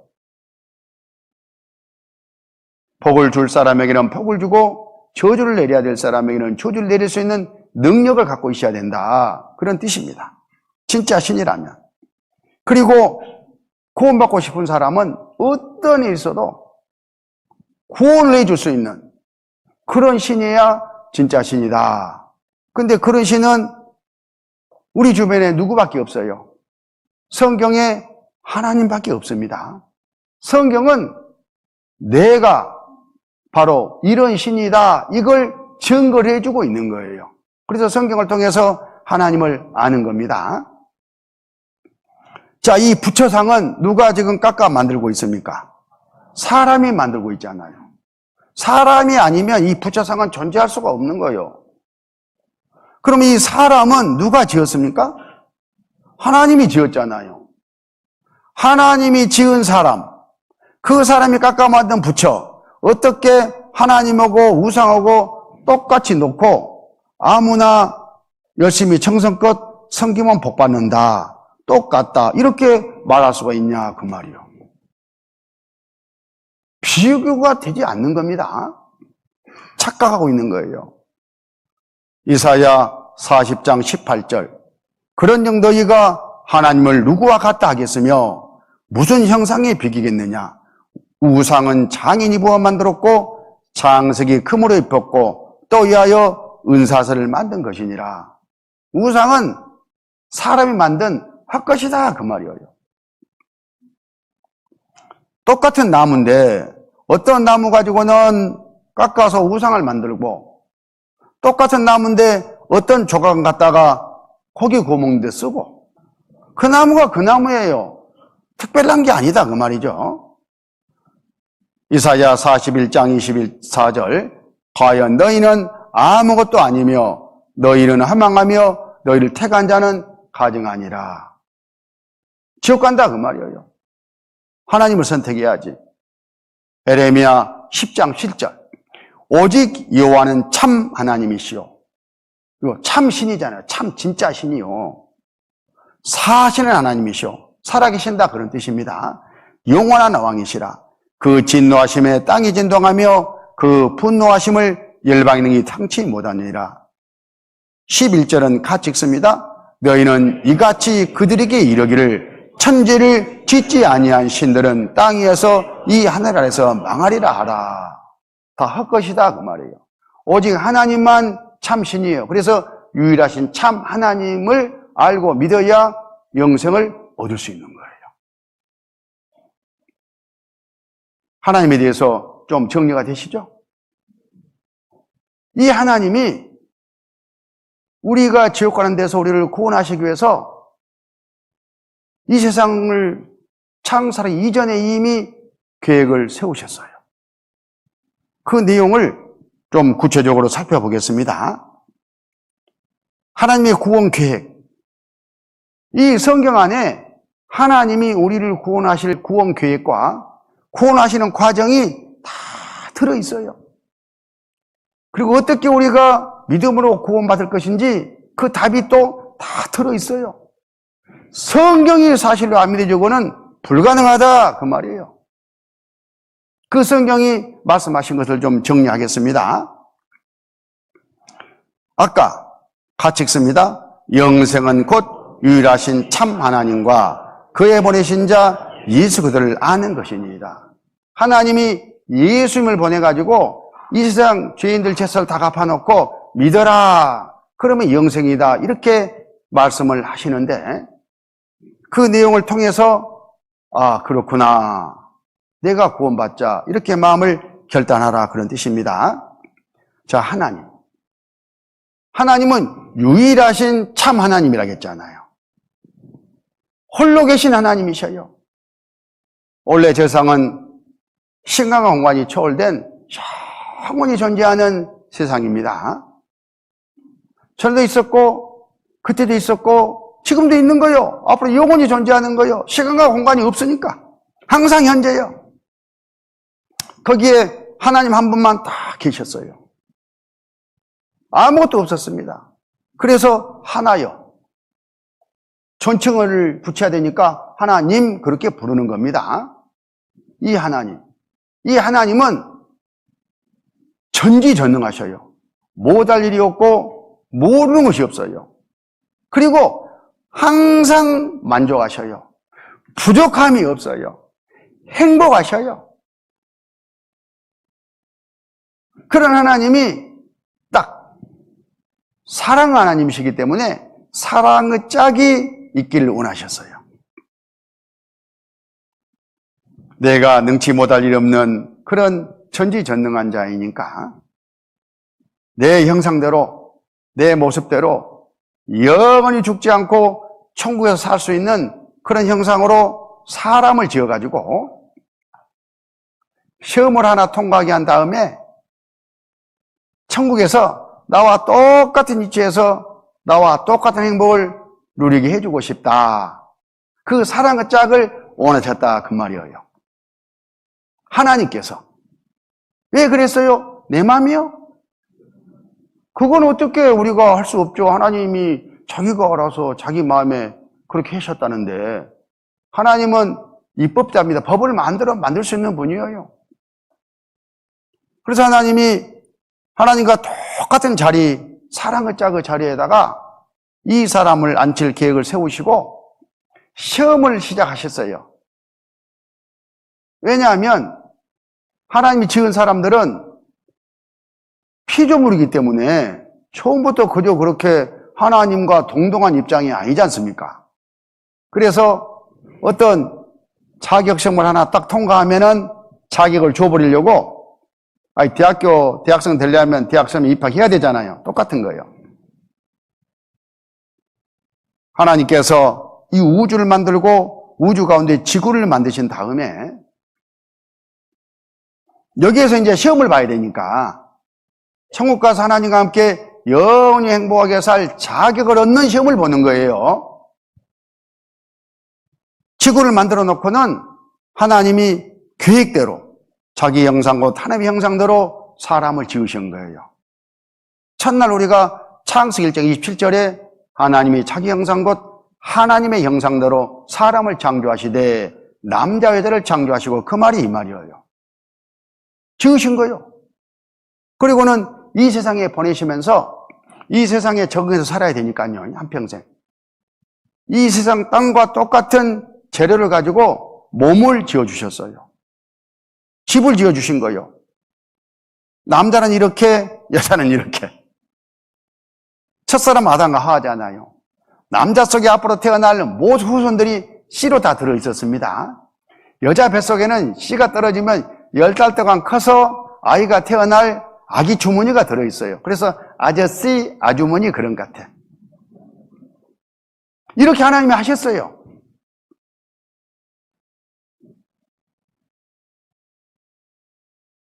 복을 줄 사람에게는 복을 주고 저주를 내려야 될 사람에게는 저주를 내릴 수 있는 능력을 갖고 있어야 된다 그런 뜻입니다. 진짜 신이라면. 그리고 구원받고 싶은 사람은 어떤 일이 있어도 구원을 해줄 수 있는 그런 신이야 진짜 신이다. 근데 그런 신은 우리 주변에 누구밖에 없어요. 성경에 하나님밖에 없습니다. 성경은 내가 바로 이런 신이다 이걸 증거를 해주고 있는 거예요. 그래서 성경을 통해서 하나님을 아는 겁니다. 자, 이 부처상은 누가 지금 깎아 만들고 있습니까? 사람이 만들고 있잖아요. 사람이 아니면 이 부처상은 존재할 수가 없는 거예요. 그럼 이 사람은 누가 지었습니까? 하나님이 지었잖아요. 하나님이 지은 사람, 그 사람이 깎아 만든 부처, 어떻게 하나님하고 우상하고 똑같이 놓고 아무나 열심히 정성껏 섬기면 복받는다. 똑같다. 이렇게 말할 수가 있냐 그 말이요. 비교가 되지 않는 겁니다. 착각하고 있는 거예요. 이사야 40장 18절 그런즉 너희가 하나님을 누구와 같다 하겠으며 무슨 형상에 비기겠느냐. 우상은 장인이 부어 만들었고 장석이 금으로 입혔고 또 이하여 은사슬을 만든 것이니라. 우상은 사람이 만든 헛것이다 그 말이에요. 똑같은 나무인데 어떤 나무 가지고는 깎아서 우상을 만들고 똑같은 나무인데 어떤 조각 갖다가 고기 구워 먹는 데 쓰고 그 나무가 그 나무예요. 특별한 게 아니다 그 말이죠. 이사야 41장 24절 과연 너희는 아무것도 아니며 너희는 하망하며 너희를 택한 자는 가증하니라. 지옥 간다 그 말이에요. 하나님을 선택해야지. 에레미야 10장 7절 오직 여호와는 참 하나님이시오. 이거 참 신이잖아요. 참 진짜 신이요. 사실은 하나님이시오. 살아계신다 그런 뜻입니다. 영원한 왕이시라. 그 진노하심에 땅이 진동하며 그 분노하심을 열방의 능히 탕치 못하느니라. 11절은 같이 읽습니다. 너희는 이같이 그들에게 이르기를 천지를 짓지 아니한 신들은 땅 위에서 이 하늘 아래서 망하리라 하라. 다 헛것이다 그 말이에요. 오직 하나님만 참 신이에요. 그래서 유일하신 참 하나님을 알고 믿어야 영생을 얻을 수 있는 거예요. 하나님에 대해서 좀 정리가 되시죠? 이 하나님이 우리가 지옥 가는 데서 우리를 구원하시기 위해서 이 세상을 창설하기 이전에 이미 계획을 세우셨어요. 그 내용을 좀 구체적으로 살펴보겠습니다. 하나님의 구원 계획. 이 성경 안에 하나님이 우리를 구원하실 구원 계획과 구원하시는 과정이 다 들어있어요. 그리고 어떻게 우리가 믿음으로 구원받을 것인지 그 답이 또 다 들어있어요. 성경이 사실로 안 믿어지고는 불가능하다 그 말이에요. 그 성경이 말씀하신 것을 좀 정리하겠습니다. 아까 같이 읽습니다. 영생은 곧 유일하신 참 하나님과 그의 보내신 자 예수 그들을 아는 것이니이다. 하나님이 예수님을 보내가지고 이 세상 죄인들 죄를 다 갚아놓고 믿어라. 그러면 영생이다. 이렇게 말씀을 하시는데 그 내용을 통해서 아, 그렇구나. 내가 구원받자. 이렇게 마음을 결단하라. 그런 뜻입니다. 자, 하나님은 유일하신 참 하나님이라고 했잖아요. 홀로 계신 하나님이셔요. 원래 세상은 시간과 공간이 초월된 영원히 존재하는 세상입니다. 전에도 있었고 그때도 있었고 지금도 있는 거요. 앞으로 영원히 존재하는 거요. 시간과 공간이 없으니까 항상 현재요. 거기에 하나님 한 분만 딱 계셨어요. 아무것도 없었습니다. 그래서 하나요. 존칭을 붙여야 되니까 하나님 그렇게 부르는 겁니다. 이 하나님은 전지전능하셔요. 못할 일이 없고 모르는 것이 없어요. 그리고 항상 만족하셔요. 부족함이 없어요. 행복하셔요. 그런 하나님이 딱 사랑 하나님이시기 때문에 사랑의 짝이 있기를 원하셨어요. 내가 능치 못할 일 없는 그런 전지전능한 자이니까 내 형상대로 내 모습대로 영원히 죽지 않고 천국에서 살 수 있는 그런 형상으로 사람을 지어가지고 시험을 하나 통과하게 한 다음에 천국에서 나와 똑같은 위치에서 나와 똑같은 행복을 누리게 해주고 싶다. 그 사랑의 짝을 원하셨다 그 말이에요. 하나님께서 왜 그랬어요? 내 마음이요? 그건 어떻게 우리가 할 수 없죠. 하나님이 자기가 알아서 자기 마음에 그렇게 하셨다는데 하나님은 입법자입니다. 법을 만들 수 있는 분이에요. 그래서 하나님과 똑같은 자리, 사랑의 짝의 자리에다가 이 사람을 앉힐 계획을 세우시고 시험을 시작하셨어요. 왜냐하면 하나님이 지은 사람들은 피조물이기 때문에 처음부터 그저 그렇게 하나님과 동등한 입장이 아니지 않습니까? 그래서 어떤 자격시험을 하나 딱 통과하면은 자격을 줘버리려고 대학생 되려면 대학시험에 입학해야 되잖아요. 똑같은 거예요. 하나님께서 이 우주를 만들고 우주 가운데 지구를 만드신 다음에 여기에서 이제 시험을 봐야 되니까 천국 가서 하나님과 함께 영원히 행복하게 살 자격을 얻는 시험을 보는 거예요. 지구를 만들어 놓고는 하나님이 계획대로 자기 형상 곧 하나님의 형상대로 사람을 지으신 거예요. 첫날 우리가 창세기 1장 27절에 하나님이 자기 형상 곧 하나님의 형상대로 사람을 창조하시되 남자 여자를 창조하시고 그 말이 이 말이에요. 지으신 거예요. 그리고는 이 세상에 보내시면서 이 세상에 적응해서 살아야 되니까요. 한평생. 이 세상 땅과 똑같은 재료를 가지고 몸을 지어주셨어요. 집을 지어주신 거예요. 남자는 이렇게, 여자는 이렇게. 첫사람 아담과 하와잖아요. 남자 속에 앞으로 태어날 모든 후손들이 씨로 다 들어있었습니다. 여자 뱃속에는 씨가 떨어지면 10달 동안 커서 아이가 태어날 아기 주머니가 들어있어요. 그래서 아저씨, 아주머니 그런 것 같아. 이렇게 하나님이 하셨어요.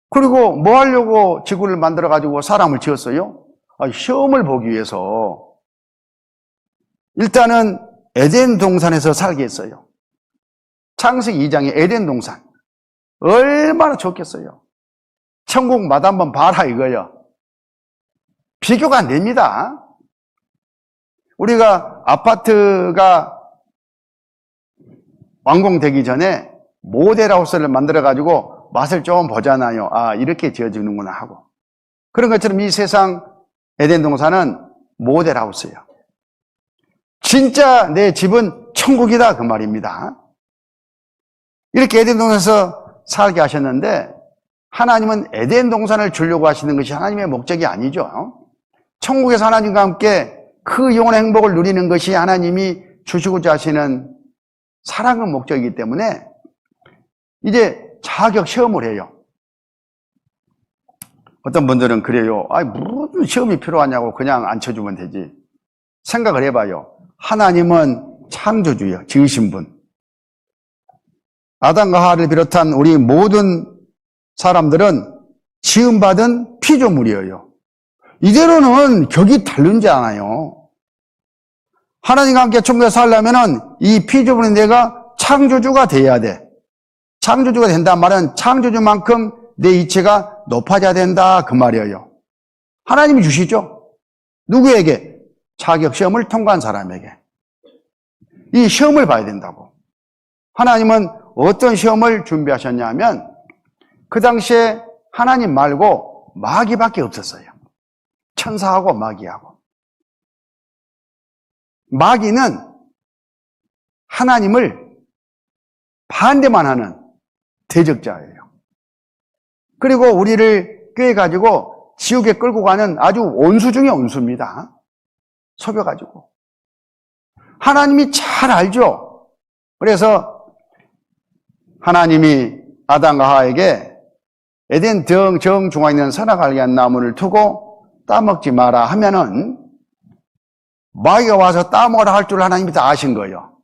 그리고 뭐 하려고 지구를 만들어가지고 사람을 지었어요? 시험을 보기 위해서. 일단은 에덴 동산에서 살게 했어요. 창세기 2장의 에덴 동산. 얼마나 좋겠어요. 천국 맛 한번 봐라 이거요. 비교가 안 됩니다. 우리가 아파트가 완공되기 전에 모델하우스를 만들어가지고 맛을 좀 보잖아요. 아, 이렇게 지어주는구나 하고. 그런 것처럼 이 세상 에덴 동산은 모델하우스예요. 진짜 내 집은 천국이다 그 말입니다. 이렇게 에덴 동산에서 살게 하셨는데 하나님은 에덴 동산을 주려고 하시는 것이 하나님의 목적이 아니죠. 천국에서 하나님과 함께 그 영원의 행복을 누리는 것이 하나님이 주시고자 하시는 사랑의 목적이기 때문에 이제 자격 시험을 해요. 어떤 분들은 그래요. 무슨 시험이 필요하냐고 그냥 앉혀주면 되지. 생각을 해봐요. 하나님은 창조주예요. 지으신 분. 아담과 하와를 비롯한 우리 모든 사람들은 지음받은 피조물이에요. 이대로는 격이 다르지 않아요. 하나님과 함께 천국에 살려면 이 피조물인 내가 창조주가 돼야 돼. 창조주가 된다는 말은 창조주만큼 내 이치가 높아져야 된다 그 말이에요. 하나님이 주시죠. 누구에게? 자격시험을 통과한 사람에게. 이 시험을 봐야 된다고. 하나님은 어떤 시험을 준비하셨냐면 그 당시에 하나님 말고 마귀밖에 없었어요. 천사하고 마귀하고. 마귀는 하나님을 반대만 하는 대적자예요. 그리고 우리를 꾀가지고 지옥에 끌고 가는 아주 원수 중의 원수입니다. 속여가지고. 하나님이 잘 알죠. 그래서 하나님이 아담과 하와에게 에덴 정중앙에 있는 선악 알게 한 나무를 두고 따먹지 마라 하면은 마귀가 와서 따먹으라 할 줄 하나님이 다 아신 거예요.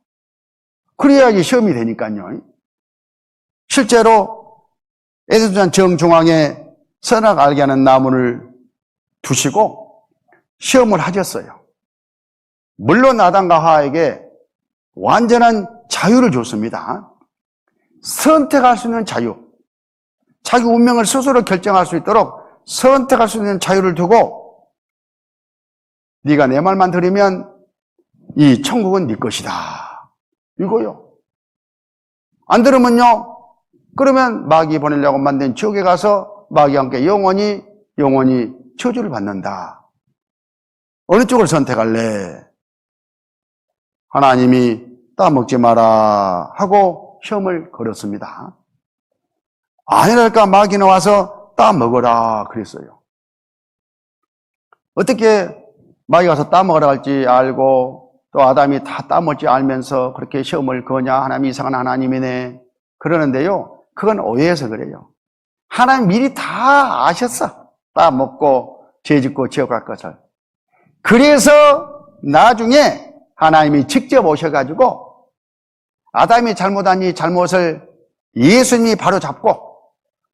그래야지 시험이 되니까요. 실제로 에덴 정중앙에 선악 알게 하는 나무를 두시고 시험을 하셨어요. 물론 아담과 하와에게 완전한 자유를 줬습니다. 선택할 수 있는 자유, 자기 운명을 스스로 결정할 수 있도록 선택할 수 있는 자유를 두고 네가 내 말만 들으면 이 천국은 네 것이다 이거요. 안 들으면요, 그러면 마귀 보내려고 만든 지옥에 가서 마귀와 함께 영원히 저주를 받는다. 어느 쪽을 선택할래? 하나님이 따먹지 마라 하고 시험을 걸었습니다. 아니랄까 마귀는 와서 따먹어라 그랬어요. 어떻게 마귀가 와서 따먹으라 할지 알고 또 아담이 다 따먹지 알면서 그렇게 시험을 거냐? 하나님이 이상한 하나님이네 그러는데요, 그건 오해해서 그래요. 하나님 미리 다 아셨어. 따먹고 죄짓고 지옥 갈 것을. 그래서 나중에 하나님이 직접 오셔가지고 아담이 잘못한 이 잘못을 예수님이 바로 잡고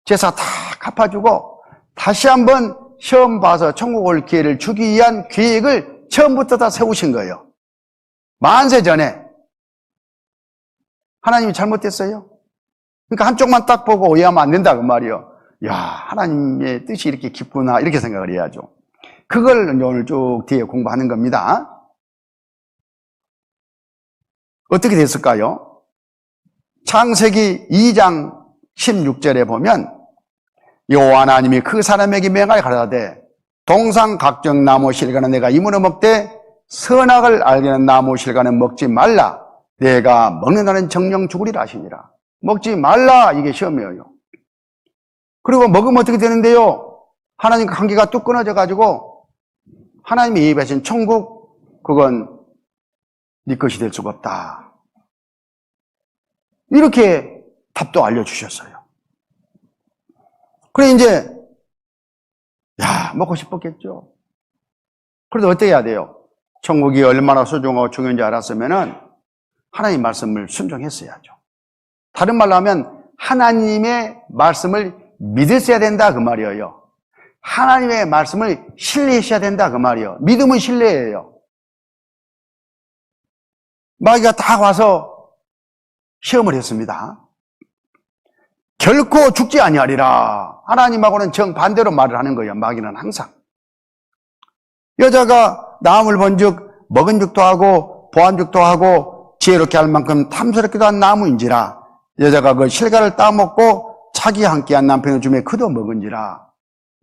제사 다 갚아주고 다시 한번 시험 봐서 천국 올 기회를 주기 위한 계획을 처음부터 다 세우신 거예요. 만세 전에. 하나님이 잘못됐어요? 그러니까 한쪽만 딱 보고 오해하면 안 된다 그 말이에요. 야, 하나님의 뜻이 이렇게 깊구나 이렇게 생각을 해야죠. 그걸 오늘 쭉 뒤에 공부하는 겁니다. 어떻게 됐을까요? 창세기 2장 16절에 보면 여호와 하나님이 그 사람에게 맹하여 가라사대 동상 각종 나무 실과는 내가 이무로 먹되 선악을 알게 하는 나무 실과는 먹지 말라. 내가 먹는 날은 정령 죽으리라 하시니라. 먹지 말라, 이게 시험이에요. 그리고 먹으면 어떻게 되는데요? 하나님과 관계가 뚝 끊어져 가지고 하나님이 예비하신 천국, 그건 네 것이 될 수가 없다. 이렇게 답도 알려주셨어요. 그래 이제 먹고 싶었겠죠. 그래도 어떻게 해야 돼요? 천국이 얼마나 소중하고 중요한지 알았으면은 하나님 말씀을 순종했어야죠. 다른 말로 하면 하나님의 말씀을 믿으셔야 된다 그 말이에요. 하나님의 말씀을 신뢰하셔야 된다 그 말이에요. 믿음은 신뢰예요. 마귀가 다 와서 시험을 했습니다. 결코 죽지 아니하리라. 하나님하고는 정반대로 말을 하는 거예요. 마귀는 항상. 여자가 나무를 본즉 먹은죽도 하고 보안죽도 하고 지혜롭게 할 만큼 탐스럽기도 한 나무인지라. 여자가 그 실과를 따먹고 자기 함께한 남편의 줌에 그도 먹은지라.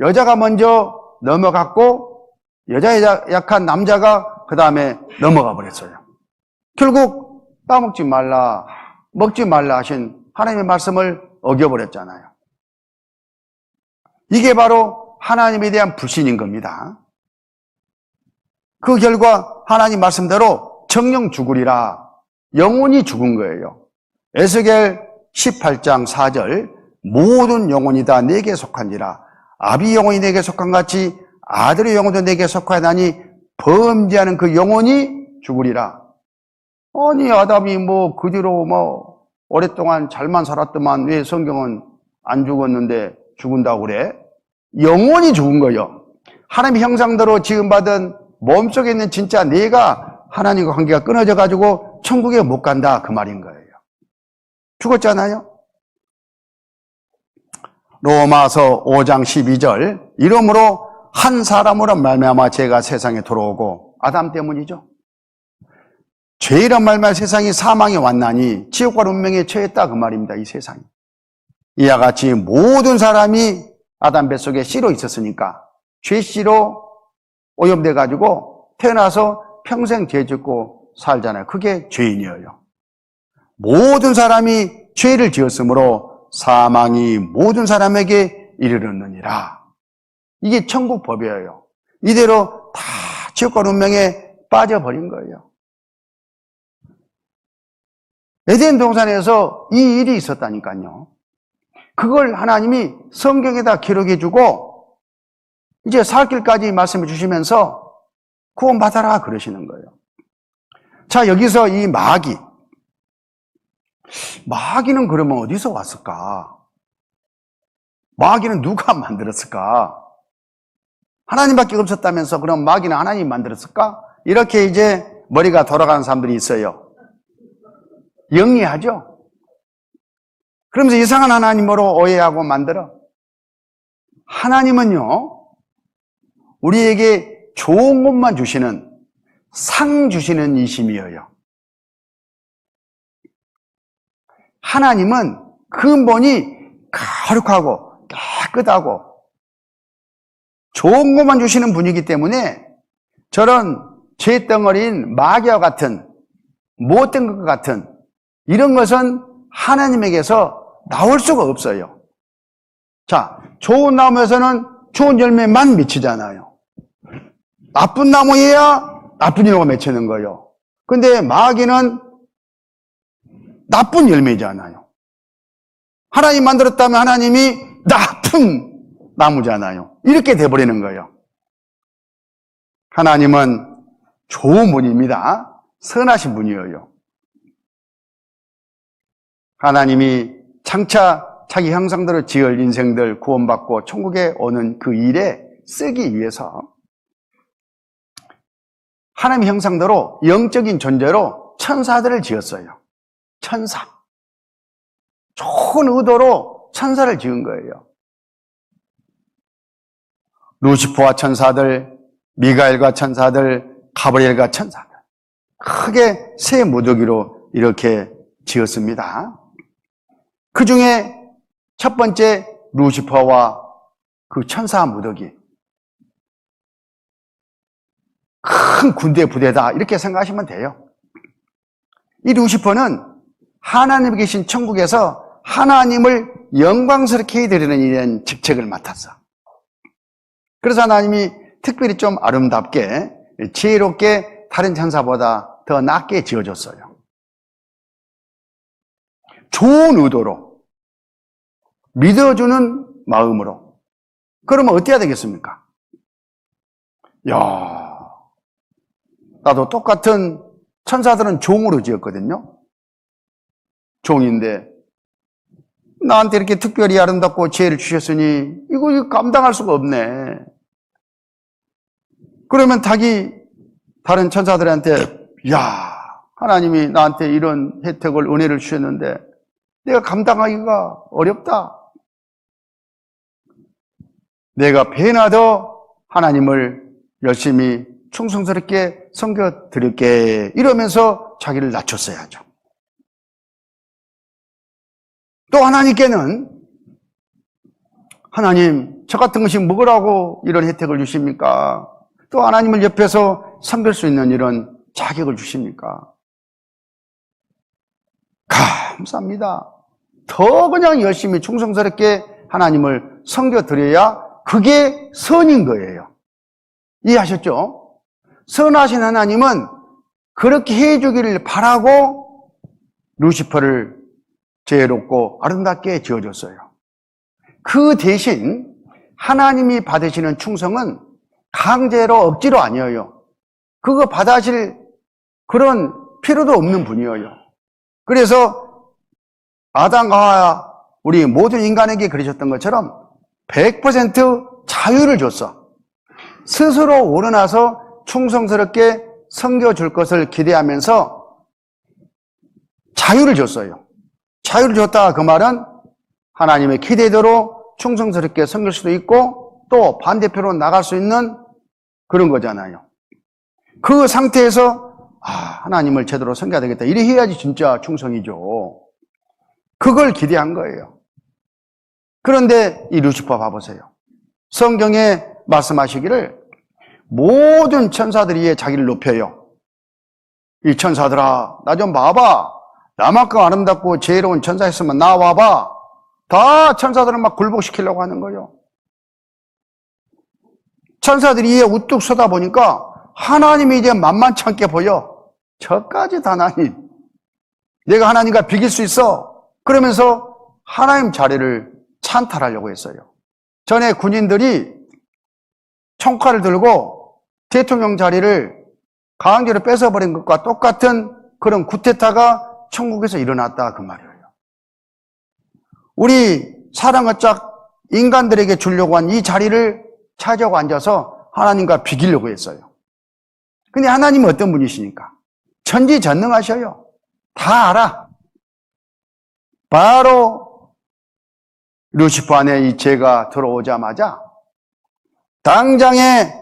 여자가 먼저 넘어갔고 여자에 약한 남자가 그 다음에 넘어가 버렸어요. 결국 따먹지 말라, 먹지 말라 하신 하나님의 말씀을 어겨버렸잖아요. 이게 바로 하나님에 대한 불신인 겁니다. 그 결과 하나님 말씀대로 정령 죽으리라, 영혼이 죽은 거예요. 에스겔 18장 4절, 모든 영혼이 다 내게 속한지라, 아비 영혼이 내게 속한 같이 아들의 영혼도 내게 속하다니 범죄하는 그 영혼이 죽으리라. 아니, 아담이 그 뒤로 오랫동안 잘만 살았더만 왜 성경은 안 죽었는데 죽은다고 그래? 영혼이 죽은 거예요. 하나님의 형상대로 지음받은 몸속에 있는 진짜 내가 하나님과 관계가 끊어져 가지고 천국에 못 간다, 그 말인 거예요. 죽었잖아요. 로마서 5장 12절, 이러므로 한 사람으로 말미암아 죄가 세상에 들어오고, 아담 때문이죠. 죄란 말미암아 세상이 사망이 왔나니 지옥과 운명에 처했다, 그 말입니다. 이 세상이. 이와 같이 모든 사람이 아담 뱃속에 씨로 있었으니까 죄씨로 오염돼 가지고 태어나서 평생 죄 짓고 살잖아요. 그게 죄인이에요. 모든 사람이 죄를 지었으므로 사망이 모든 사람에게 이르렀느니라. 이게 천국 법이에요. 이대로 다 지옥과 운명에 빠져버린 거예요. 에덴 동산에서 이 일이 있었다니까요. 그걸 하나님이 성경에다 기록해주고 이제 살 길까지 말씀해 주시면서 구원받아라 그러시는 거예요. 자, 여기서 이 마귀는 그러면 어디서 왔을까? 마귀는 누가 만들었을까? 하나님밖에 없었다면서 그럼 마귀는 하나님이 만들었을까? 이렇게 이제 머리가 돌아가는 사람들이 있어요. 영리하죠? 그러면서 이상한 하나님으로 오해하고 만들어. 하나님은요, 우리에게 좋은 것만 주시는, 상 주시는 이심이에요. 하나님은 근본이 거룩하고 깨끗하고 좋은 것만 주시는 분이기 때문에 저런 죄덩어리인 마귀와 같은, 못된 것 같은 이런 것은 하나님에게서 나올 수가 없어요. 자, 좋은 나무에서는 좋은 열매만 맺히잖아요. 나쁜 나무에야 나쁜 열매가 맺히는 거예요. 근데 마귀는 나쁜 열매잖아요. 하나님 만들었다면 하나님이 나쁜 나무잖아요. 이렇게 돼버리는 거예요. 하나님은 좋은 분입니다. 선하신 분이에요. 하나님이 장차 자기 형상대로 지을 인생들 구원받고 천국에 오는 그 일에 쓰기 위해서 하나님 형상대로 영적인 존재로 천사들을 지었어요. 천사. 좋은 의도로 천사를 지은 거예요. 루시퍼와 천사들, 미가엘과 천사들, 가브리엘과 천사들. 크게 세 무더기로 이렇게 지었습니다. 그 중에 첫 번째 루시퍼와 그 천사 무더기. 큰 군대 부대다 이렇게 생각하시면 돼요. 이 루시퍼는 하나님이 계신 천국에서 하나님을 영광스럽게 해드리는 이런 직책을 맡았어. 그래서 하나님이 특별히 좀 아름답게 지혜롭게 다른 천사보다 더 낮게 지어줬어요. 좋은 의도로 믿어주는 마음으로. 그러면 어떻게 해야 되겠습니까? 나도 똑같은 천사들은 종으로 지었거든요. 종인데 나한테 이렇게 특별히 아름답고 지혜를 주셨으니 이거 감당할 수가 없네. 그러면 다른 천사들한테 하나님이 나한테 이런 혜택을 은혜를 주셨는데 내가 감당하기가 어렵다. 내가 배나 더 하나님을 열심히 충성스럽게 섬겨드릴게 이러면서 자기를 낮췄어야죠. 또 하나님께는 하나님 저 같은 것이 먹으라고 이런 혜택을 주십니까? 또 하나님을 옆에서 섬길 수 있는 이런 자격을 주십니까? 감사합니다. 더 그냥 열심히 충성스럽게 하나님을 섬겨드려야 그게 선인 거예요. 이해하셨죠? 선하신 하나님은 그렇게 해주기를 바라고 루시퍼를 지혜롭고 아름답게 지어줬어요. 그 대신 하나님이 받으시는 충성은 강제로 억지로 아니에요. 그거 받아실 그런 필요도 없는 분이에요. 그래서 아담과 우리 모든 인간에게 그러셨던 것처럼 100% 자유를 줬어. 스스로 우러나서 충성스럽게 섬겨줄 것을 기대하면서 자유를 줬어요. 자유를 줬다가 그 말은 하나님의 기대대로 충성스럽게 섬길 수도 있고 또 반대편으로 나갈 수 있는 그런 거잖아요. 그 상태에서 하나님을 제대로 섬겨야 되겠다. 이래 해야지 진짜 충성이죠. 그걸 기대한 거예요. 그런데 이 루시퍼 봐보세요. 성경에 말씀하시기를 모든 천사들이 자기를 높여요. 이 천사들아, 나 좀 봐봐. 나만큼 아름답고 지혜로운 천사였으면 나 와봐. 다 천사들은 막 굴복시키려고 하는 거예요. 천사들이 우뚝 서다 보니까 하나님이 이제 만만치 않게 보여. 저까지 하나님. 내가 하나님과 비길 수 있어. 그러면서 하나님 자리를 찬탈하려고 했어요. 전에 군인들이 총칼을 들고 대통령 자리를 강제로 뺏어버린 것과 똑같은 그런 쿠데타가 천국에서 일어났다 그 말이에요. 우리 사랑어짝 인간들에게 주려고 한 이 자리를 차지하고 앉아서 하나님과 비기려고 했어요. 근데 하나님은 어떤 분이시니까? 전지전능하셔요. 다 알아. 바로 루시퍼 안에 이 죄가 들어오자마자 당장에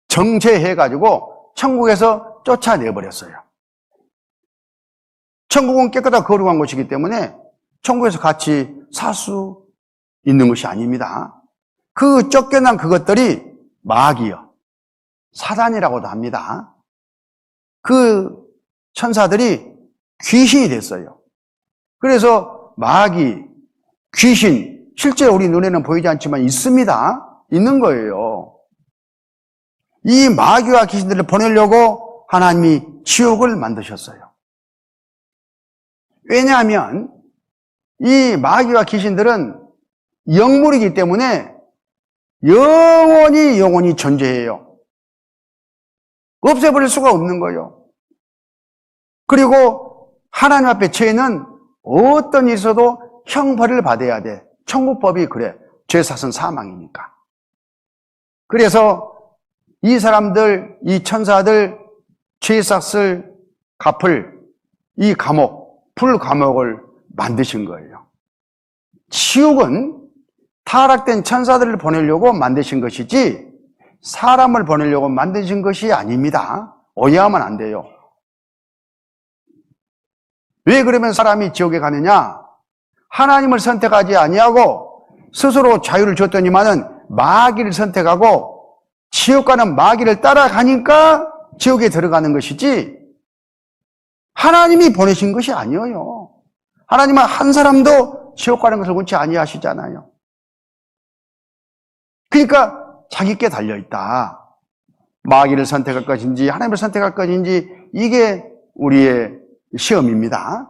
정죄해가지고 천국에서 쫓아내버렸어요. 천국은 깨끗하고 거룩한 곳이기 때문에 천국에서 같이 살 수 있는 것이 아닙니다. 그 쫓겨난 그것들이 마귀요, 사단이라고도 합니다. 그 천사들이 귀신이 됐어요. 그래서 마귀, 귀신, 실제 우리 눈에는 보이지 않지만 있습니다. 있는 거예요. 이 마귀와 귀신들을 보내려고 하나님이 지옥을 만드셨어요. 왜냐하면 이 마귀와 귀신들은 영물이기 때문에 영원히 존재해요. 없애버릴 수가 없는 거예요. 그리고 하나님 앞에 죄는 어떤 일이 있어도 형벌을 받아야 돼. 천국법이 그래. 죄사은 사망이니까. 그래서 이 사람들, 이 천사들 죄삭을 갚을 이 감옥, 불감옥을 만드신 거예요. 지옥은 타락된 천사들을 보내려고 만드신 것이지 사람을 보내려고 만드신 것이 아닙니다. 오해하면 안 돼요. 왜 그러면 사람이 지옥에 가느냐? 하나님을 선택하지 아니하고 스스로 자유를 줬더니만은 마귀를 선택하고 지옥 가는 마귀를 따라가니까 지옥에 들어가는 것이지 하나님이 보내신 것이 아니에요. 하나님은 한 사람도 지옥 가는 것을 원치 아니하시잖아요. 그러니까 자기께 달려있다. 마귀를 선택할 것인지 하나님을 선택할 것인지 이게 우리의 시험입니다.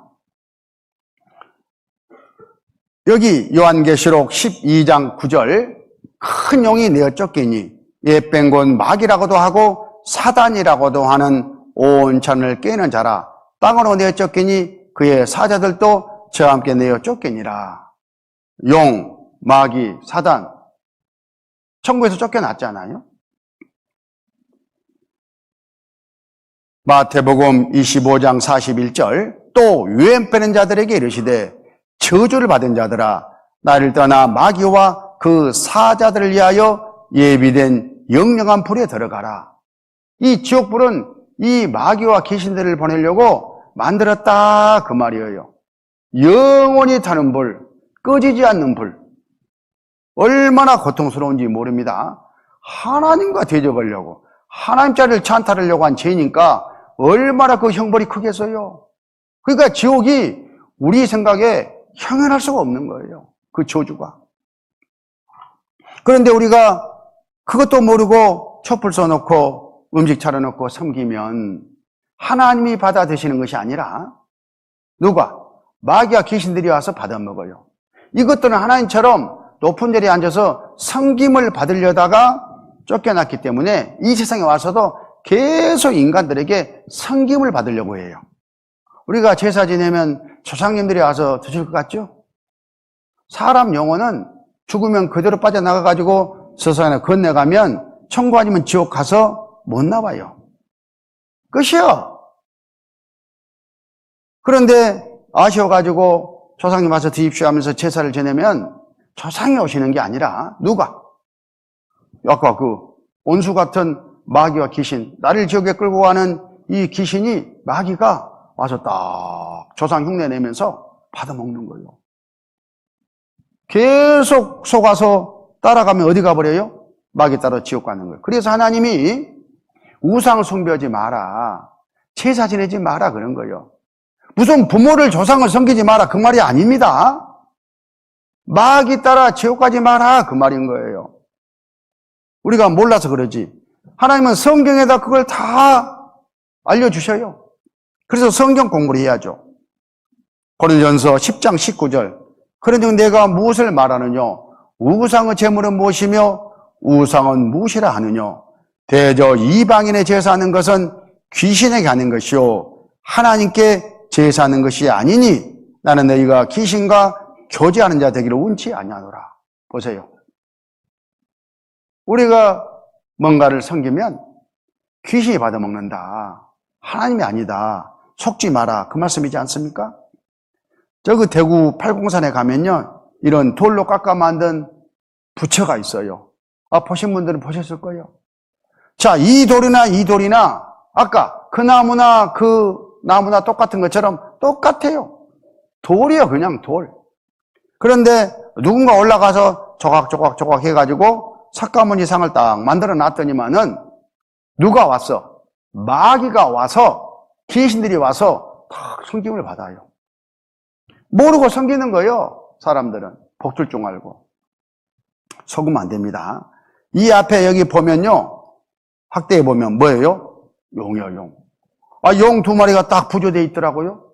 여기 요한계시록 12장 9절 큰 용이 내어 쫓기니 옛 곧 마귀라고도 하고 사단이라고도 하는 온 천을 깨는 자라. 땅으로 내어 쫓기니 그의 사자들도 저와 함께 내어 쫓기니라. 용, 마귀, 사단 천국에서 쫓겨났잖아요. 마태복음 25장 41절 또 유행 빼는 자들에게 이르시되 저주를 받은 자들아 나를 떠나 마귀와 그 사자들을 위하여 예비된 영영한 불에 들어가라. 이 지옥불은 이 마귀와 귀신들을 보내려고 만들었다 그 말이에요. 영원히 타는 불, 꺼지지 않는 불. 얼마나 고통스러운지 모릅니다. 하나님과 대적하려고 하나님 자리를 찬탈하려고 한 죄니까 얼마나 그 형벌이 크겠어요. 그러니까 지옥이 우리 생각에 형연할 수가 없는 거예요. 그 저주가. 그런데 우리가 그것도 모르고 촛불 써놓고 음식 차려놓고 섬기면 하나님이 받아 드시는 것이 아니라 누가? 마귀와 귀신들이 와서 받아 먹어요. 이것들은 하나님처럼 높은 자리에 앉아서 섬김을 받으려다가 쫓겨났기 때문에 이 세상에 와서도 계속 인간들에게 섬김을 받으려고 해요. 우리가 제사 지내면 조상님들이 와서 드실 것 같죠? 사람 영혼은 죽으면 그대로 빠져나가가지고 서산에 건너가면 천국 아니면 지옥 가서 못 나와요. 끝이요. 그런데 아쉬워가지고 조상님 와서 드십시오 하면서 제사를 지내면 조상이 오시는 게 아니라 누가? 아까 그 온수 같은 마귀와 귀신, 나를 지옥에 끌고 가는 이 귀신이 마귀가 와서 딱 조상 흉내 내면서 받아먹는 거예요. 계속 속아서 따라가면 어디 가버려요? 마귀 따라 지옥 가는 거예요. 그래서 하나님이 우상을 숭배하지 마라, 제사 지내지 마라 그런 거예요. 무슨 부모를 조상을 섬기지 마라 그 말이 아닙니다. 마귀 따라 지옥 가지 마라 그 말인 거예요. 우리가 몰라서 그러지. 하나님은 성경에다 그걸 다 알려주셔요. 그래서 성경 공부를 해야죠. 고린도전서 10장 19절. 그런데 내가 무엇을 말하느냐? 우상의 제물은 무엇이며 우상은 무엇이라 하느냐? 대저 이방인의 제사하는 것은 귀신에게 하는 것이요 하나님께 제사하는 것이 아니니 나는 너희가 귀신과 교제하는 자 되기를 원치 아니하노라. 보세요. 우리가 뭔가를 섬기면 귀신이 받아먹는다. 하나님이 아니다. 속지 마라. 그 말씀이지 않습니까? 저기 대구 팔공산에 가면요, 이런 돌로 깎아 만든 부처가 있어요. 보신 분들은 보셨을 거예요. 자, 이 돌이나 아까 그 나무나 그 나무나 똑같은 것처럼 똑같아요. 돌이에요, 그냥 돌. 그런데 누군가 올라가서 조각조각 해가지고 삭가모니 상을 딱 만들어 놨더니만은 누가 왔어? 마귀가 와서, 귀신들이 와서 딱 섬김을 받아요. 모르고 섬기는 거예요, 사람들은. 복줄 줄 알고. 속으면 안 됩니다. 이 앞에 여기 보면요, 확대해 보면 뭐예요? 용이요, 용. 용 두 마리가 딱 부조되어 있더라고요.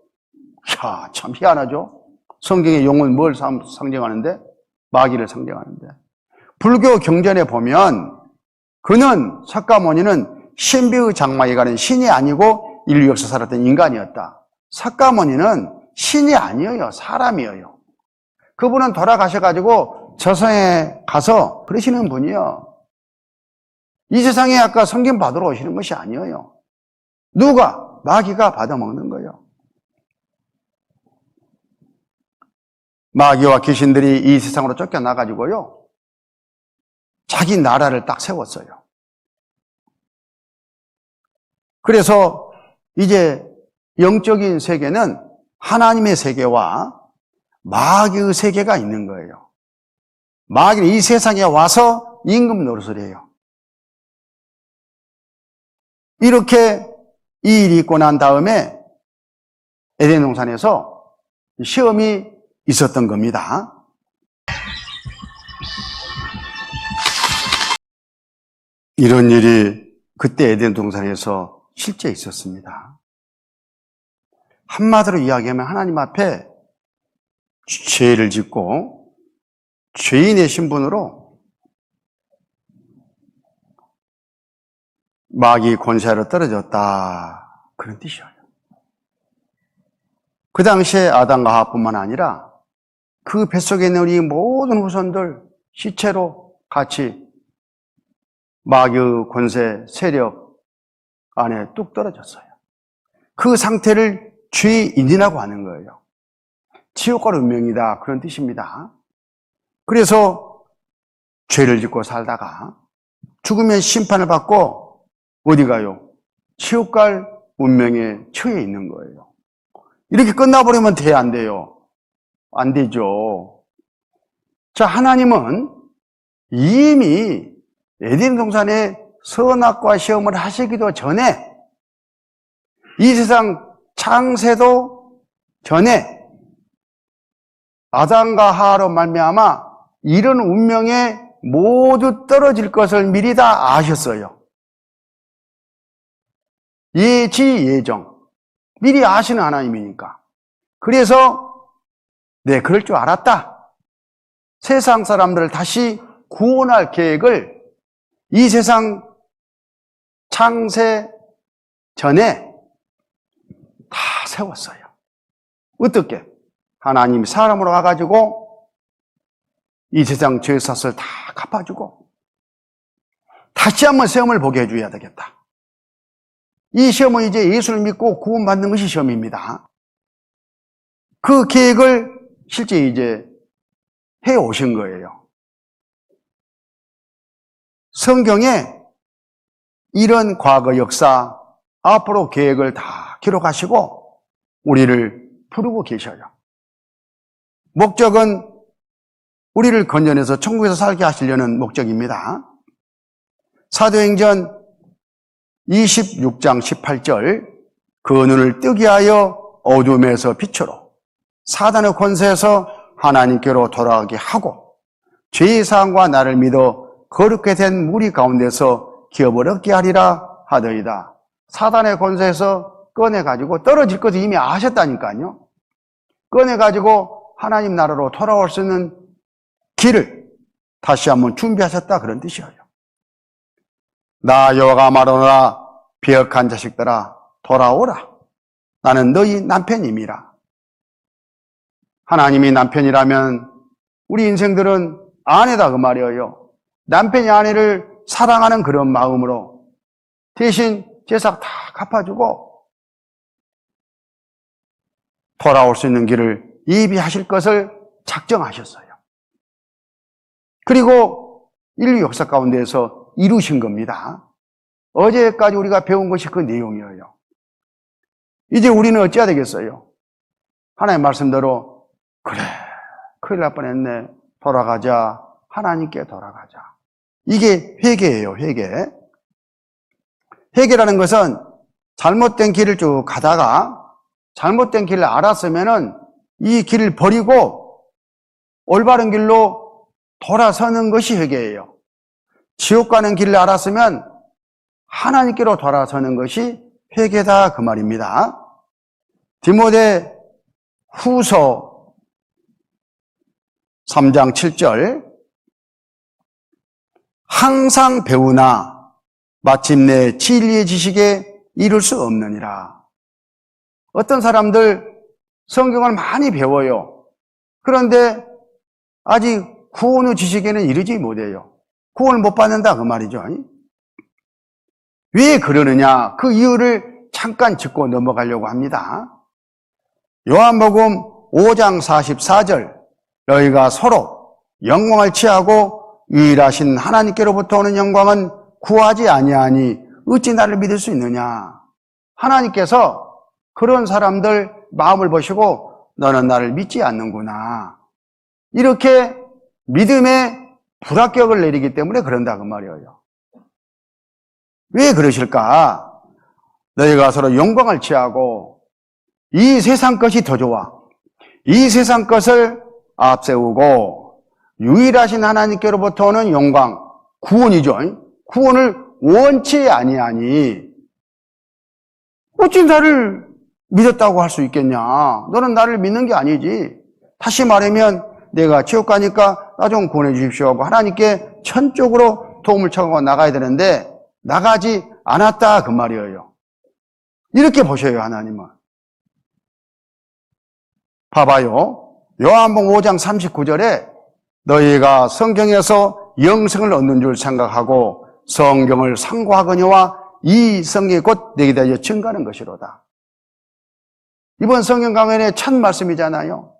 야, 참 희한하죠? 성경의 용은 뭘 상징하는데? 마귀를 상징하는데. 불교 경전에 보면 그는, 삭가모니는 신비의 장막에 가는 신이 아니고 인류 역사 살았던 인간이었다. 삭가모니는 신이 아니에요. 사람이에요. 그분은 돌아가셔가지고 저성에 가서 그러시는 분이요. 이 세상에 아까 섬김 받으러 오시는 것이 아니에요. 누가? 마귀가 받아먹는 거예요. 마귀와 귀신들이 이 세상으로 쫓겨나가지고요, 자기 나라를 딱 세웠어요. 그래서 이제 영적인 세계는 하나님의 세계와 마귀의 세계가 있는 거예요. 마귀는 이 세상에 와서 임금 노릇을 해요. 이렇게 이 일이 있고 난 다음에 에덴 동산에서 시험이 있었던 겁니다. 이런 일이 그때 에덴 동산에서 실제 있었습니다. 한마디로 이야기하면 하나님 앞에 죄를 짓고 죄인의 신분으로 마귀 권세로 떨어졌다, 그런 뜻이에요. 그 당시에 아담과 하와뿐만 아니라 그 뱃속에 있는 우리 모든 후손들 시체로 같이 마귀의 권세 세력 안에 뚝 떨어졌어요. 그 상태를 죄인이라고 하는 거예요. 지옥 갈 운명이다, 그런 뜻입니다. 그래서 죄를 짓고 살다가 죽으면 심판을 받고 어디 가요? 지옥 갈 운명에 처해 있는 거예요. 이렇게 끝나버리면 돼, 안 돼요? 안 되죠. 자, 하나님은 이미 에덴 동산에 선악과 시험을 하시기도 전에, 이 세상 창세도 전에 아담과 하와로 말미암아 이런 운명에 모두 떨어질 것을 미리 다 아셨어요. 예지 예정. 미리 아시는 하나님이니까. 그래서 그럴 줄 알았다. 세상 사람들을 다시 구원할 계획을 이 세상 창세 전에 다 세웠어요. 어떻게? 하나님이 사람으로 와가지고 이 세상 죄 삭을 다 갚아주고 다시 한번 시험을 보게 해줘야 되겠다. 이 시험은 이제 예수를 믿고 구원받는 것이 시험입니다. 그 계획을 실제 이제 해 오신 거예요. 성경에 이런 과거 역사, 앞으로 계획을 다 기록하시고 우리를 부르고 계셔요. 목적은 우리를 건져내서 천국에서 살게 하시려는 목적입니다. 사도행전 26장 18절 그 눈을 뜨게 하여 어둠에서 빛으로 사단의 권세에서 하나님께로 돌아가게 하고 죄의 사함과 나를 믿어 거룩게 된 무리 가운데서 기업을 얻게 하리라 하더이다. 사단의 권세에서 꺼내가지고 떨어질 것을 이미 아셨다니까요. 꺼내가지고 하나님 나라로 돌아올 수 있는 길을 다시 한번 준비하셨다 그런 뜻이에요. 나 여호와가 말하노라 배역한 자식들아 돌아오라. 나는 너희 남편임이라. 하나님이 남편이라면 우리 인생들은 아내다 그 말이에요. 남편이 아내를 사랑하는 그런 마음으로 대신 제사 다 갚아주고 돌아올 수 있는 길을 예비하실 것을 작정하셨어요. 그리고 인류 역사 가운데에서 이루신 겁니다. 어제까지 우리가 배운 것이 그 내용이에요. 이제 우리는 어찌해야 되겠어요? 하나님 말씀대로 그래 큰일 날 뻔했네 돌아가자. 하나님께 돌아가자. 이게 회개예요. 회개라는 것은 잘못된 길을 쭉 가다가 잘못된 길을 알았으면은 이 길을 버리고 올바른 길로 돌아서는 것이 회개예요. 지옥 가는 길을 알았으면 하나님께로 돌아서는 것이 회개다 그 말입니다. 디모데 후서 3장 7절 항상 배우나 마침내 진리의 지식에 이룰 수 없느니라. 어떤 사람들 성경을 많이 배워요. 그런데 아직 구원의 지식에는 이르지 못해요. 구원을 못 받는다 그 말이죠. 왜 그러느냐? 그 이유를 잠깐 짚고 넘어가려고 합니다. 요한복음 5장 44절 너희가 서로 영광을 취하고 유일하신 하나님께로부터 오는 영광은 구하지 아니하니 어찌 나를 믿을 수 있느냐? 하나님께서 그런 사람들 마음을 보시고 너는 나를 믿지 않는구나. 이렇게 믿음의 불합격을 내리기 때문에 그런다 그 말이에요. 왜 그러실까? 너희가 서로 영광을 취하고 이 세상 것이 더 좋아. 이 세상 것을 앞세우고 유일하신 하나님께로부터 오는 영광, 구원이죠. 구원을 원치 아니하니 어찌 나를 믿었다고 할 수 있겠냐? 너는 나를 믿는 게 아니지. 다시 말하면 내가 지옥 가니까 나 좀 구원해 주십시오 하고 하나님께 천적으로 도움을 청하고 나가야 되는데 나가지 않았다 그 말이에요. 이렇게 보셔요 하나님은. 봐봐요. 요한복음 5장 39절에 너희가 성경에서 영생을 얻는 줄 생각하고 성경을 상고하거니와 이 성경이 곧 내게 대하여 증거하는 것이로다. 이번 성경 강연의 첫 말씀이잖아요.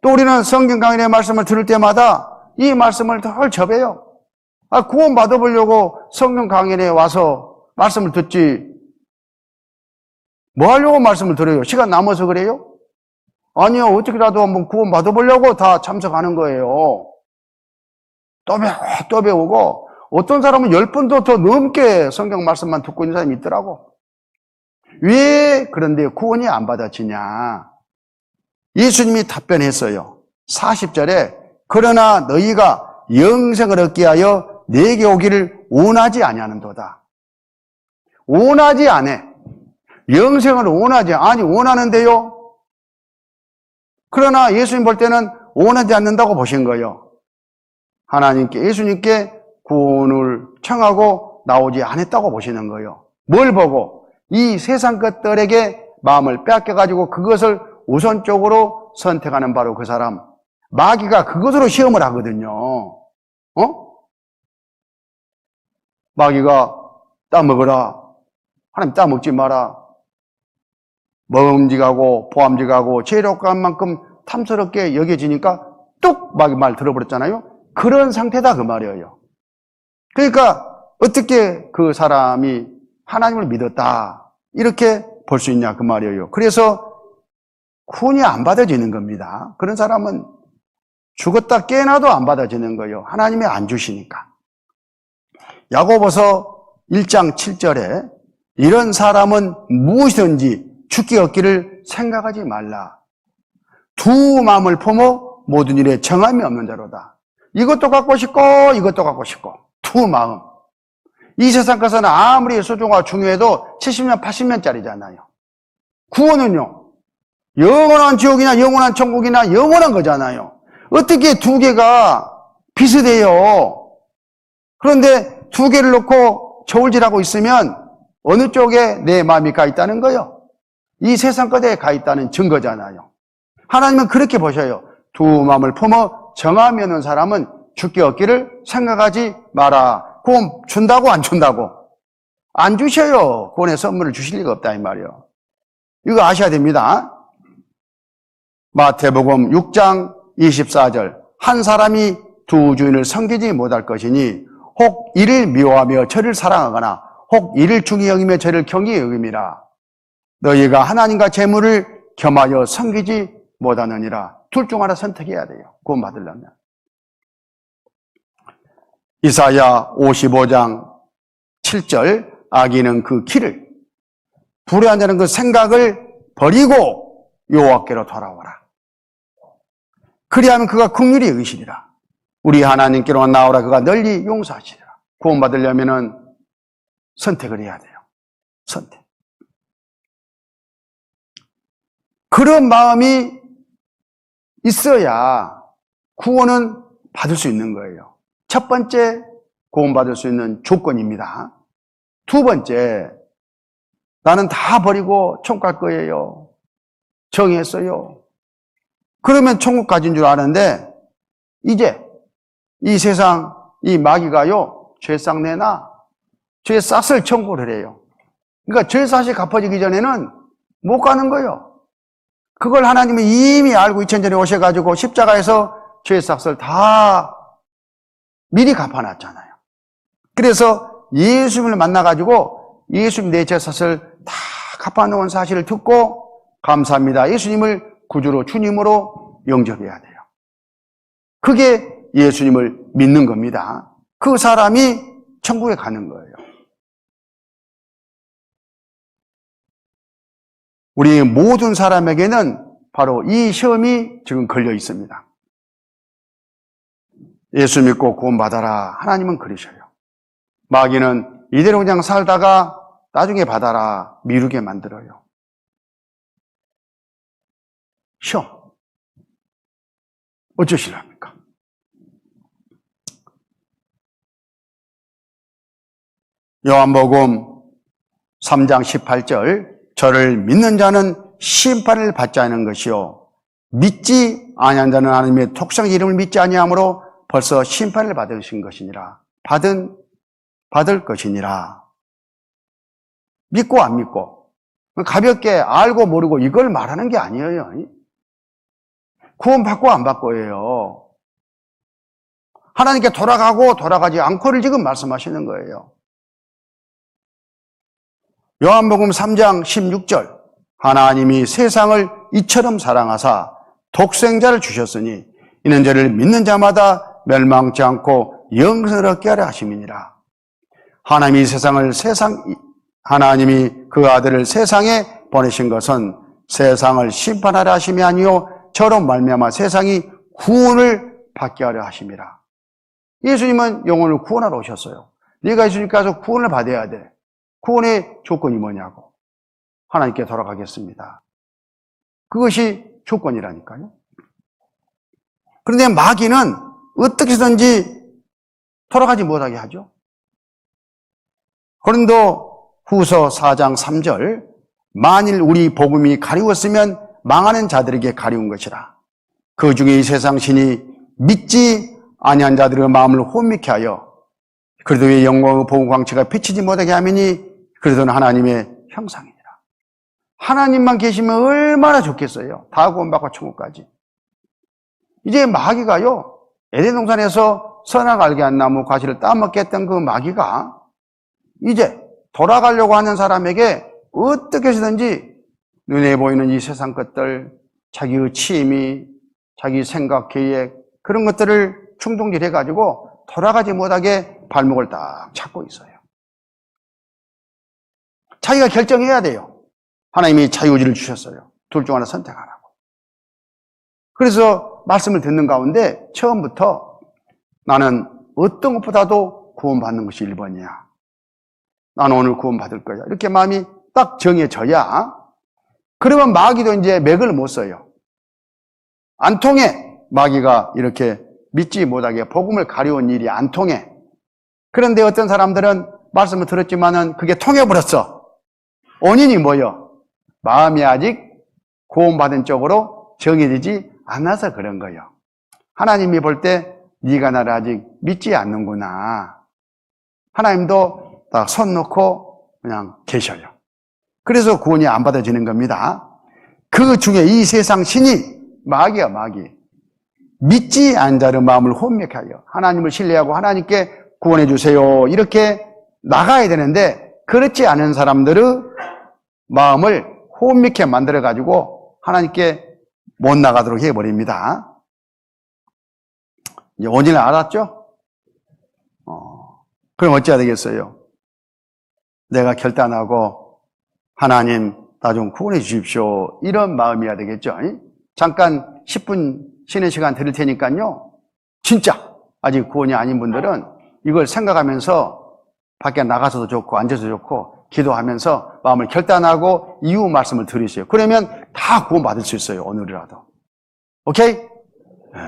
또 우리는 성경 강연의 말씀을 들을 때마다 이 말씀을 덜 접해요. 구원 받아보려고 성경 강연에 와서 말씀을 듣지 뭐 하려고 말씀을 들어요? 시간 남아서 그래요? 아니요. 어떻게라도 한번 구원 받아보려고 다 참석하는 거예요. 또 배우고 어떤 사람은 10번도 더 넘게 성경 말씀만 듣고 있는 사람이 있더라고. 왜 그런데 구원이 안 받아지냐? 예수님이 답변했어요. 40절에 그러나 너희가 영생을 얻게 하여 내게 오기를 원하지 아니하는도다. 원하지 않아. 영생을 원하지 아니 원하는데요. 그러나 예수님 볼 때는 원하지 않는다고 보신 거예요. 하나님께 예수님께 구원을 청하고 나오지 않았다고 보시는 거예요. 뭘 보고? 이 세상 것들에게 마음을 빼앗겨가지고 그것을 우선적으로 선택하는 바로 그 사람. 마귀가 그것으로 시험을 하거든요. 마귀가 따먹어라. 하나님 따먹지 마라. 먹음직하고 보암직하고 죄력한 만큼 탐스럽게 여겨지니까 뚝 마귀 말 들어버렸잖아요. 그런 상태다 그 말이에요. 그러니까 어떻게 그 사람이 하나님을 믿었다 이렇게 볼 수 있냐 그 말이에요. 그래서 구원이 안 받아지는 겁니다. 그런 사람은 죽었다 깨어나도 안 받아지는 거예요. 하나님이 안 주시니까. 야고보서 1장 7절에 이런 사람은 무엇이든지 죽기 얻기를 생각하지 말라. 두 마음을 품어 모든 일에 정함이 없는 자로다. 이것도 갖고 싶고 이것도 갖고 싶고 두 마음. 이 세상 것은 아무리 소중하고 중요해도 70년 80년짜리잖아요. 구원은요 영원한 지옥이나 영원한 천국이나 영원한 거잖아요. 어떻게 두 개가 비슷해요? 그런데 두 개를 놓고 저울질하고 있으면 어느 쪽에 내 마음이 가 있다는 거예요? 이 세상 것에 가 있다는 증거잖아요. 하나님은 그렇게 보셔요. 두 마음을 품어 정함이 없는 사람은 죽기 얻기를 생각하지 마라. 구원 준다고 안 준다고? 안 주셔요. 구원의 선물을 주실 리가 없다 이 말이에요. 이거 아셔야 됩니다. 마태복음 6장 24절 한 사람이 두 주인을 섬기지 못할 것이니 혹 이를 미워하며 저를 사랑하거나 혹 이를 중히 여기며 저를 경히 여김이라. 너희가 하나님과 재물을 겸하여 섬기지 못하느니라. 둘 중 하나 선택해야 돼요. 구원 받으려면. 이사야 55장 7절 악인은 그 길을 불의한다는 그 생각을 버리고 여호와께로 돌아오라. 그리하면 그가 긍휼히 여기시리라. 우리 하나님께로만 나오라. 그가 널리 용서하시리라. 구원 받으려면은 선택을 해야 돼요. 선택. 그런 마음이 있어야 구원은 받을 수 있는 거예요. 첫 번째 구원받을 수 있는 조건입니다. 두 번째, 나는 다 버리고 천국 갈 거예요. 정했어요. 그러면 천국 가진 줄 아는데 이제 이 세상 이 마귀가요 죄싹 내나 죄싹을 천국을 해요. 그러니까 죄싹이 갚아지기 전에는 못 가는 거예요. 그걸 하나님이 이미 알고 2000년에 오셔가지고 십자가에서 죄싹을 다 미리 갚아놨잖아요. 그래서 예수님을 만나가지고 예수님 내 죄싹을 다 갚아놓은 사실을 듣고 감사합니다. 예수님을 구주로 주님으로 영접해야 돼요. 그게 예수님을 믿는 겁니다. 그 사람이 천국에 가는 거예요. 우리 모든 사람에게는 바로 이 시험이 지금 걸려 있습니다. 예수 믿고 구원받아라. 하나님은 그러셔요. 마귀는 이대로 그냥 살다가 나중에 받아라. 미루게 만들어요. 시험. 어쩌시랍니까? 요한복음 3장 18절 저를 믿는 자는 심판을 받지 않는 것이요 믿지 아니한 자는 하나님의 독생 이름을 믿지 아니하므로 벌써 심판을 받으신 것이니라. 받을 것이니라. 믿고 안 믿고 가볍게 알고 모르고 이걸 말하는 게 아니에요. 구원 받고 안 받고예요. 하나님께 돌아가고 돌아가지 않고를 지금 말씀하시는 거예요. 요한복음 3장 16절 하나님이 세상을 이처럼 사랑하사 독생자를 주셨으니 이는 저를 믿는 자마다 멸망치 않고 영생을 얻게 하려 하심이니라. 하나님이 그 아들을 세상에 보내신 것은 세상을 심판하려 하심이 아니요 저로 말미암아 세상이 구원을 받게 하려 하심이라. 예수님은 영혼을 구원하러 오셨어요. 네가 예수님께 가서 구원을 받아야 돼. 구원의 조건이 뭐냐고. 하나님께 돌아가겠습니다. 그것이 조건이라니까요. 그런데 마귀는 어떻게든지 돌아가지 못하게 하죠. 고린도 후서 4장 3절, 만일 우리 복음이 가리웠으면 망하는 자들에게 가리운 것이라. 그 중에 이 세상 신이 믿지 아니한 자들의 마음을 혼미케 하여 그리스도의 영광의 복음 광채가 비치지 못하게 하매니 그리스도는 하나님의 형상이니라. 하나님만 계시면 얼마나 좋겠어요. 다 구원받고 천국까지. 이제 마귀가요, 에덴 동산에서 선악 알게 한 나무 과실을 따먹게 했던 그 마귀가 이제 돌아가려고 하는 사람에게 어떻게 해서든지 눈에 보이는 이 세상 것들, 자기의 취미, 자기 생각, 계획, 그런 것들을 충동질해가지고 돌아가지 못하게 발목을 딱 잡고 있어요. 자기가 결정해야 돼요. 하나님이 자유의지를 주셨어요. 둘 중 하나 선택하라고. 그래서 말씀을 듣는 가운데 처음부터 나는 어떤 것보다도 구원받는 것이 1번이야. 나는 오늘 구원받을 거야. 이렇게 마음이 딱 정해져야, 그러면 마귀도 이제 맥을 못 써요. 안 통해. 마귀가 이렇게 믿지 못하게 복음을 가려운 일이 안 통해. 그런데 어떤 사람들은 말씀을 들었지만은 그게 통해버렸어. 원인이 뭐예요? 마음이 아직 구원받은 쪽으로 정해지지 않아서 그런 거예요. 하나님이 볼 때 네가 나를 아직 믿지 않는구나. 하나님도 딱 손 놓고 그냥 계셔요. 그래서 구원이 안 받아지는 겁니다. 그 중에 이 세상 신이 마귀야, 마귀. 믿지 않은 자의 마음을 혼미케 하여 하나님을 신뢰하고 하나님께 구원해 주세요. 이렇게 나가야 되는데 그렇지 않은 사람들의 마음을 혼미케 만들어가지고 하나님께 못 나가도록 해버립니다. 이제 원인을 알았죠? 그럼 어찌해야 되겠어요? 내가 결단하고 하나님 나 좀 구원해 주십시오. 이런 마음이어야 되겠죠? 잠깐 10분 쉬는 시간 드릴 테니까요. 진짜 아직 구원이 아닌 분들은 이걸 생각하면서 밖에 나가서도 좋고 앉아서 좋고 기도하면서 마음을 결단하고 이후 말씀을 들으세요. 그러면 다 구원받을 수 있어요. 오늘이라도. 오케이? 네.